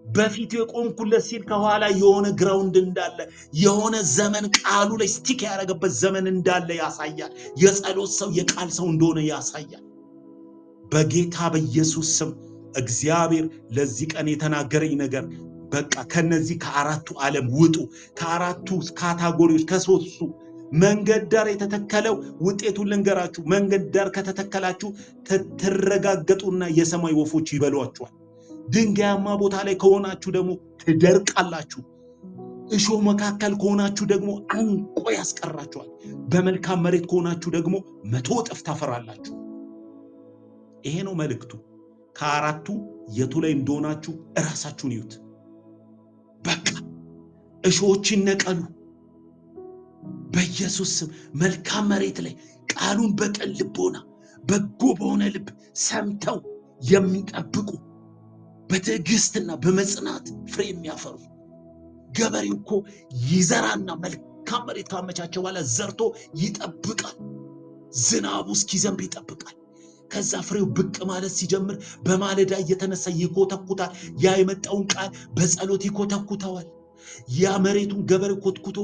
በፊቱ የቆምኩለት ሲል ከኋላ የሆነ ግራውንድ እንዳለ የሆነ ዘመን ቃሉ ላይ ስቲክ ያደረገበት ዘመን እንዳለ ያሳያል። የጸሎት ሰው የቃል ሰው እንደሆነ ያሳያል። በጌታ በኢየሱስ ስም እግዚአብሔር ለዚህ ቀን የተናገረኝ ነገር በቃ ከነዚህ ከአራቱ ዓለም ውጡ፣ ከአራቱ ካታጎሪዎች ከሶስቱ መንገድ ዳር የተተከለው ውጤቱን ልንገራችሁ። መንገድ ዳር ከተተከላችሁ ትረጋገጡና የሰማይ ወፎች ይበሏችኋል። ድንጋያማ ቦታ ላይ ከሆናችሁ ደግሞ ትደርቃላችሁ። እሾህ መካከል ከሆናችሁ ደግሞ አንቆ ያስቀራችኋል። በመልካም መሬት ከሆናችሁ ደግሞ 100 እጥፍ ታፈራላችሁ። ይሄ ነው መልእክቱ። ከአራቱ የቱ ላይ እንደሆናችሁ እራሳችሁን ይዩት። በቃ እሾዎች ይነቀሉ በኢየሱስ ስም። መልካም መሬት ላይ ቃሉን በቅን ልቦና በጎ በሆነ ልብ ሰምተው የሚጠብቁ በትዕግስትና በመጽናት ፍሬ የሚያፈሩ። ገበሬው እኮ ይዘራና መልካም መሬት ካመቻቸ በኋላ ዘርቶ ይጠብቃል። ዝናቡ እስኪዘንብ ይጠብቃል። ከዛ ፍሬው ብቅ ማለት ሲጀምር በማለዳ እየተነሳ ይኮተኩታል። ያ የመጣውን ቃል በጸሎት ይኮተኩተዋል። ያ መሬቱን ገበሬ ኮትኩቶ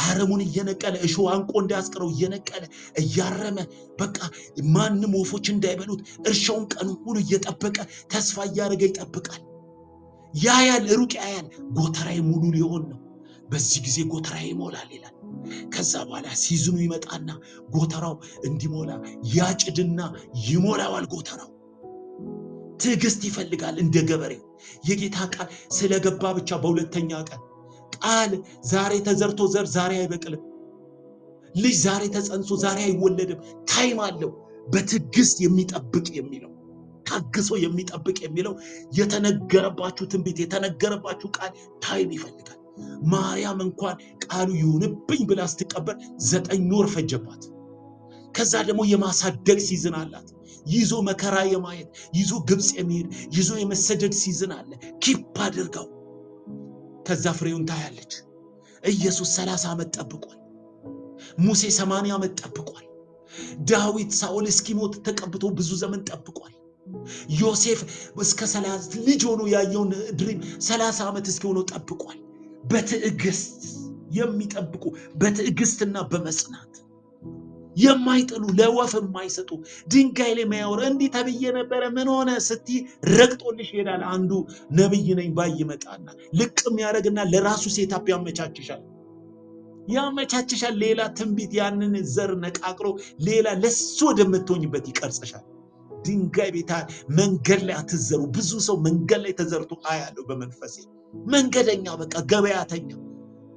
አረሙን እየነቀለ እሾህ አንቆ እንዳያስቀረው እየነቀለ እያረመ በቃ ማንም ወፎች እንዳይበሉት እርሻውን ቀኑ ሁሉ እየጠበቀ ተስፋ እያደረገ ይጠብቃል። ያያል፣ ሩቅ ያያል። ጎተራዬ ሙሉ ሊሆን ነው፣ በዚህ ጊዜ ጎተራዬ ይሞላል ይላል። ከዛ በኋላ ሲዝኑ ይመጣና ጎተራው እንዲሞላ ያጭድና ይሞላዋል። ጎተራው ትዕግስት ይፈልጋል እንደ ገበሬው። የጌታ ቃል ስለገባ ብቻ በሁለተኛ ቀን ቃል ዛሬ ተዘርቶ ዘር ዛሬ አይበቅልም። ልጅ ዛሬ ተጸንሶ ዛሬ አይወለድም። ታይም አለው። በትዕግስት የሚጠብቅ የሚለው ታግሶ የሚጠብቅ የሚለው የተነገረባችሁ ትንቢት የተነገረባችሁ ቃል ታይም ይፈልጋል። ማርያም እንኳን ቃሉ ይሁንብኝ ብላ ስትቀበል 9 ወር ፈጀባት። ከዛ ደግሞ የማሳደግ ሲዝን አላት። ይዞ መከራ የማየት ይዞ ግብፅ የሚሄድ ይዞ የመሰደድ ሲዝን አለ። ኪፕ አድርገው ከዛ ፍሬውን ታያለች። ኢየሱስ 30 ዓመት ጠብቋል። ሙሴ 80 ዓመት ጠብቋል። ዳዊት ሳኦል እስኪሞት ተቀብቶ ብዙ ዘመን ጠብቋል። ዮሴፍ እስከ 30 ልጅ ሆኖ ያየውን ድሪም 30 ዓመት እስኪሆነው ጠብቋል። በትዕግስት የሚጠብቁ በትዕግስትና በመጽናት የማይጥሉ ለወፍ የማይሰጡ ድንጋይ ላይ ማያወራ እንዲህ ተብዬ ነበረ ምን ሆነ ስቲ ረግጦልሽ ይሄዳል። አንዱ ነብይ ነኝ ባይ ይመጣና ልቅም ያደርግና ለራሱ ሴታፕ ያመቻችሻል። ሌላ ትንቢት ያንን ዘር ነቃቅሮ ሌላ ለሱ ወደምትሆኝበት ይቀርጽሻል። ድንጋይ ቤታ መንገድ ላይ አትዘሩ። ብዙ ሰው መንገድ ላይ ተዘርቶ አያለው በመንፈሴ። መንገደኛ በቃ ገበያተኛ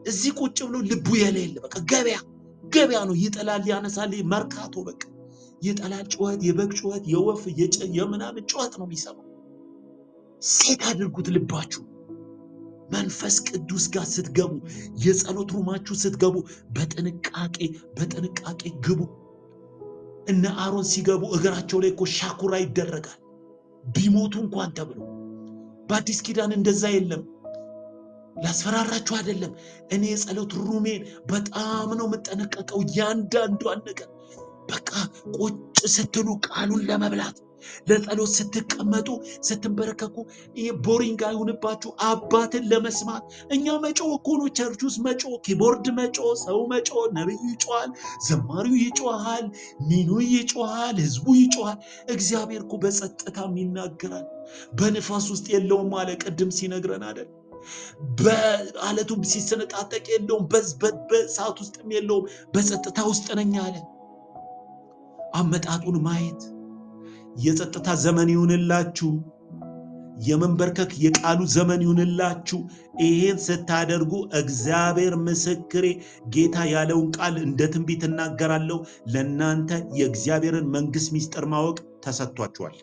እዚህ ቁጭ ብሎ ልቡ የሌለ በቃ ገበያ ነው። ይጠላል ያነሳል። መርካቶ በቃ ይጠላል። ጩኸት፣ የበግ ጩኸት፣ የወፍ የምናምን ጩኸት ነው የሚሰማው። ሴት አድርጉት ልባችሁ። መንፈስ ቅዱስ ጋር ስትገቡ የጸሎት ሩማችሁ ስትገቡ በጥንቃቄ ግቡ። እነ አሮን ሲገቡ እግራቸው ላይ እኮ ሻኩራ ይደረጋል ቢሞቱ እንኳን ተብሎ። በአዲስ ኪዳን እንደዛ የለም። ላስፈራራችሁ አይደለም። እኔ የጸሎት ሩሜን በጣም ነው የምጠነቀቀው። ያንዳንዷን ነገር በቃ ቁጭ ስትሉ ቃሉን ለመብላት ለጸሎት ስትቀመጡ ስትንበረከኩ ይሄ ቦሪንግ አይሁንባችሁ። አባትን ለመስማት እኛ መጮህ እኮ ነው። ቸርች ውስጥ መጮህ፣ ኪቦርድ መጮህ፣ ሰው መጮህ፣ ነብዩ ይጮሃል፣ ዘማሪው ይጮሃል፣ ሚኑ ይጮሃል፣ ህዝቡ ይጮሃል። እግዚአብሔር እኮ በጸጥታም ይናገራል። በንፋስ ውስጥ የለውም አለ ቅድም ሲነግረን አይደል? በአለቱ ሲሰነጣጠቅ የለውም፣ በእሳት ውስጥም የለውም፣ በጸጥታ ውስጥ ነኝ አለ። አመጣጡን ማየት የጸጥታ ዘመን ይሁንላችሁ። የመንበርከክ የቃሉ ዘመን ይሁንላችሁ። ይሄን ስታደርጉ እግዚአብሔር ምስክሬ፣ ጌታ ያለውን ቃል እንደ ትንቢት እናገራለሁ። ለእናንተ የእግዚአብሔርን መንግስት ሚስጥር ማወቅ ተሰጥቷችኋል።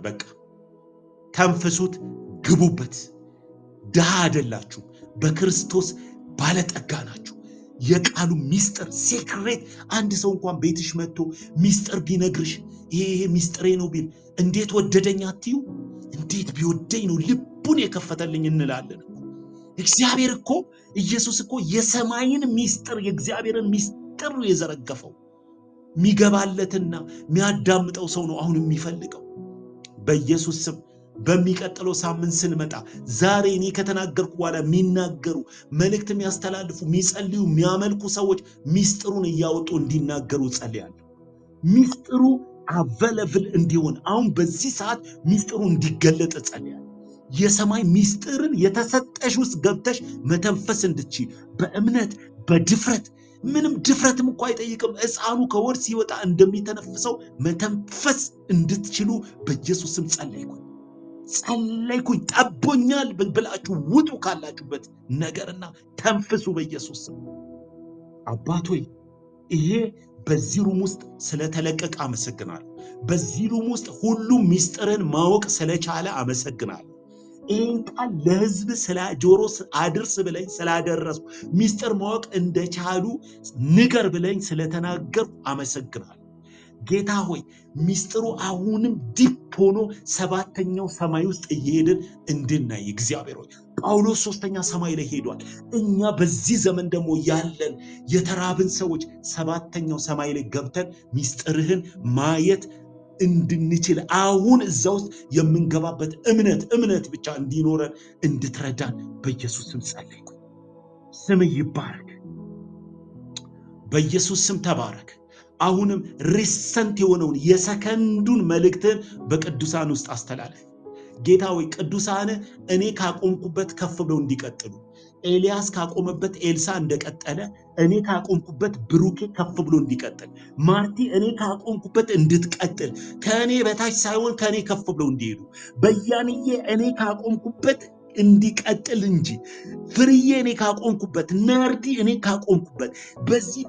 በቃ ተንፍሱት፣ ግቡበት። ድሃ አይደላችሁ፣ በክርስቶስ ባለጠጋ ናችሁ። የቃሉ ሚስጥር ሴክሬት። አንድ ሰው እንኳን ቤትሽ መጥቶ ሚስጥር ቢነግርሽ ይሄ ሚስጥሬ ነው ቢል እንዴት ወደደኝ አትዩ? እንዴት ቢወደኝ ነው ልቡን የከፈተልኝ እንላለን። እግዚአብሔር እኮ ኢየሱስ እኮ የሰማይን ሚስጥር የእግዚአብሔርን ሚስጥር ነው የዘረገፈው። የሚገባለትና የሚያዳምጠው ሰው ነው አሁን የሚፈልገው። በኢየሱስ ስም በሚቀጥለው ሳምንት ስንመጣ ዛሬ እኔ ከተናገርኩ በኋላ የሚናገሩ መልእክት የሚያስተላልፉ የሚጸልዩ የሚያመልኩ ሰዎች ሚስጥሩን እያወጡ እንዲናገሩ ጸልያለሁ። ሚስጥሩ አቬለብል እንዲሆን አሁን በዚህ ሰዓት ሚስጥሩ እንዲገለጥ ጸልያለሁ። የሰማይ ሚስጥርን የተሰጠሽ ውስጥ ገብተሽ መተንፈስ እንድትችይ በእምነት በድፍረት ምንም ድፍረትም እንኳ አይጠይቅም። ሕፃኑ ከወር ሲወጣ እንደሚተነፍሰው መተንፈስ እንድትችሉ በኢየሱስ ስም ጸለይኩኝ። ጠቦኛል ብላችሁ ውጡ ካላችሁበት ነገርና ተንፍሱ በኢየሱስ ስም። አባት ሆይ ይሄ በዚህ ሩም ውስጥ ስለተለቀቀ አመሰግናለሁ። በዚህ ሩም ውስጥ ሁሉም ሚስጥርን ማወቅ ስለቻለ አመሰግናለሁ። ይህን ቃል ለህዝብ ስለ ጆሮ አድርስ ብለኝ ስላደረስኩ ሚስጥር ማወቅ እንደቻሉ ንገር ብለኝ ስለተናገርኩ አመሰግናለሁ። ጌታ ሆይ ሚስጥሩ አሁንም ዲፕ ሆኖ ሰባተኛው ሰማይ ውስጥ እየሄድን እንድናይ እግዚአብሔር ሆይ ጳውሎስ 3ኛ ሰማይ ላይ ሄዷል። እኛ በዚህ ዘመን ደግሞ ያለን የተራብን ሰዎች ሰባተኛው ሰማይ ላይ ገብተን ሚስጥርህን ማየት እንድንችል አሁን እዛ ውስጥ የምንገባበት እምነት ብቻ እንዲኖረን እንድትረዳን በኢየሱስ ስም ጸለይኩ። ስም ይባረክ። በኢየሱስ ስም ተባረክ። አሁንም ሪሰንት የሆነውን የሰከንዱን መልእክትን በቅዱሳን ውስጥ አስተላለፍ። ጌታ ሆይ ቅዱሳን እኔ ካቆምኩበት ከፍ ብለው እንዲቀጥሉ፣ ኤልያስ ካቆመበት ኤልሳ እንደቀጠለ እኔ ካቆምኩበት ብሩኬ ከፍ ብሎ እንዲቀጥል፣ ማርቲ እኔ ካቆምኩበት እንድትቀጥል፣ ከእኔ በታች ሳይሆን ከእኔ ከፍ ብለው እንዲሄዱ፣ በያንዬ እኔ ካቆምኩበት እንዲቀጥል እንጂ ፍርዬ እኔ ካቆምኩበት፣ ናርዲ እኔ ካቆምኩበት፣ በዚህ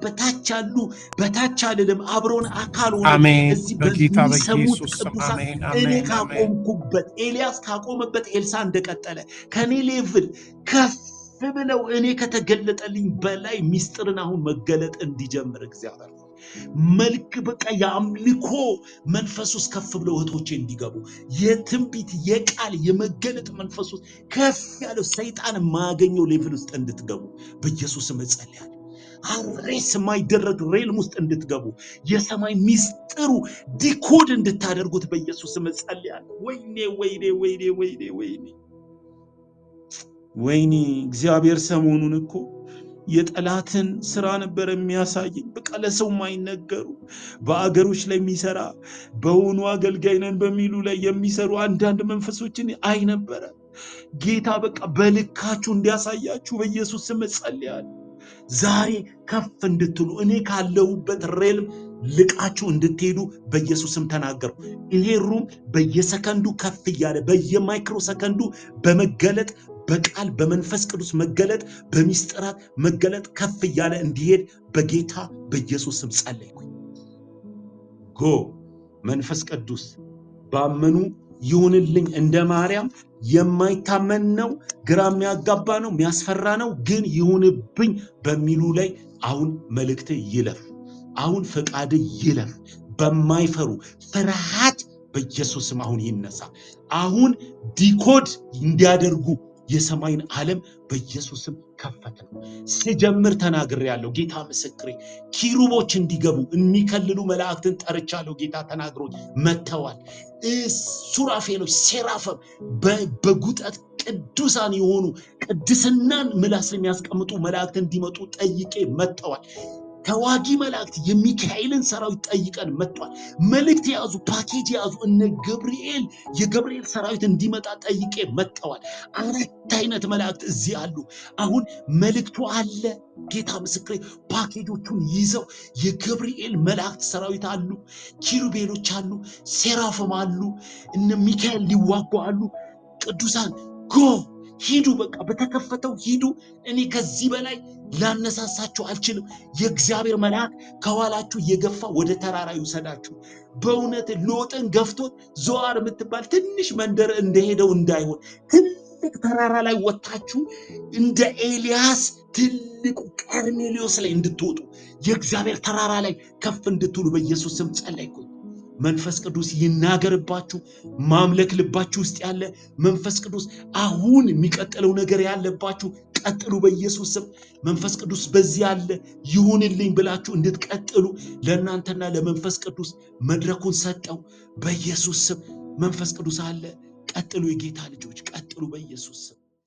በታች አልልም አብሮን አካል ሆነ እዚህ በሚሰሙት ቅዱሳን እኔ ካቆምኩበት፣ ኤልያስ ካቆመበት ኤልሳ እንደቀጠለ ከኔ ሌቭል ከፍ ብለው እኔ ከተገለጠልኝ በላይ ሚስጥርን አሁን መገለጥ እንዲጀምር እግዚአብሔር መልክ በቃ የአምልኮ መንፈስ ውስጥ ከፍ ብለው እህቶቼ እንዲገቡ የትንቢት የቃል የመገለጥ መንፈስ ውስጥ ከፍ ያለው ሰይጣን የማያገኘው ሌቭል ውስጥ እንድትገቡ በኢየሱስ ስም ጸልያለሁ። አሬስ የማይደረግ ሬልም ውስጥ እንድትገቡ የሰማይ ሚስጥሩ ዲኮድ እንድታደርጉት በኢየሱስ ስም ጸልያለሁ። ወይኔ እግዚአብሔር ሰሞኑን እኮ የጠላትን ስራ ነበር የሚያሳየኝ። በቃ ለሰው ማይነገሩ በአገሮች ላይ የሚሰራ በሆኑ አገልጋይ ነን በሚሉ ላይ የሚሰሩ አንዳንድ መንፈሶችን አይ ነበረ። ጌታ በቃ በልካችሁ እንዲያሳያችሁ በኢየሱስ ስም ጸልያለሁ። ዛሬ ከፍ እንድትሉ እኔ ካለሁበት ሬልም ልቃችሁ እንድትሄዱ በኢየሱስ ስም ተናገርኩ። ይሄ ሩም በየሰከንዱ ከፍ እያለ በየማይክሮ ሰከንዱ በመገለጥ በቃል በመንፈስ ቅዱስ መገለጥ በሚስጥራት መገለጥ ከፍ እያለ እንዲሄድ በጌታ በኢየሱስ ስም ጸለይኩኝ። ጎ መንፈስ ቅዱስ ባመኑ ይሁንልኝ። እንደ ማርያም የማይታመን ነው፣ ግራ የሚያጋባ ነው፣ የሚያስፈራ ነው፣ ግን ይሁንብኝ በሚሉ ላይ አሁን መልእክት ይለፍ፣ አሁን ፈቃድ ይለፍ። በማይፈሩ ፍርሃት በኢየሱስ ስም አሁን ይነሳ። አሁን ዲኮድ እንዲያደርጉ የሰማይን ዓለም በኢየሱስም ከፈተ ነው። ስጀምር ተናግሬያለሁ። ጌታ ምስክሬ። ኪሩቦች እንዲገቡ የሚከልሉ መላእክትን ጠርቻለሁ። ጌታ ተናግሮኝ መጥተዋል። ሱራፌሎች፣ ሴራፈም በጉጠት ቅዱሳን የሆኑ ቅድስናን ምላስ የሚያስቀምጡ መላእክት እንዲመጡ ጠይቄ መጥተዋል። ተዋጊ መላእክት የሚካኤልን ሰራዊት ጠይቀን መጥቷል። መልእክት የያዙ ፓኬጅ የያዙ እነ ገብርኤል የገብርኤል ሰራዊት እንዲመጣ ጠይቄ መጥተዋል። 4 አይነት መላእክት እዚህ አሉ። አሁን መልእክቱ አለ። ጌታ ምስክሬ። ፓኬጆቹን ይዘው የገብርኤል መላእክት ሰራዊት አሉ፣ ኪሩቤሎች አሉ፣ ሴራፍም አሉ፣ እነ ሚካኤል ሊዋጉ አሉ። ቅዱሳን ጎ ሂዱ፣ በቃ በተከፈተው ሂዱ። እኔ ከዚህ በላይ ላነሳሳችሁ አልችልም። የእግዚአብሔር መልአክ ከኋላችሁ እየገፋ ወደ ተራራ ይውሰዳችሁ። በእውነት ሎጥን ገፍቶት ዞዓር የምትባል ትንሽ መንደር እንደሄደው እንዳይሆን ትልቅ ተራራ ላይ ወጥታችሁ እንደ ኤልያስ ትልቁ ቀርሜሎስ ላይ እንድትወጡ የእግዚአብሔር ተራራ ላይ ከፍ እንድትሉ በኢየሱስ ስም ጸለይኩኝ። መንፈስ ቅዱስ ይናገርባችሁ። ማምለክ ልባችሁ ውስጥ ያለ መንፈስ ቅዱስ አሁን የሚቀጥለው ነገር ያለባችሁ ቀጥሉ በኢየሱስ ስም። መንፈስ ቅዱስ በዚህ አለ ይሁንልኝ ብላችሁ እንድትቀጥሉ ለእናንተና ለመንፈስ ቅዱስ መድረኩን ሰጠው በኢየሱስ ስም። መንፈስ ቅዱስ አለ። ቀጥሉ፣ የጌታ ልጆች ቀጥሉ በኢየሱስ ስም።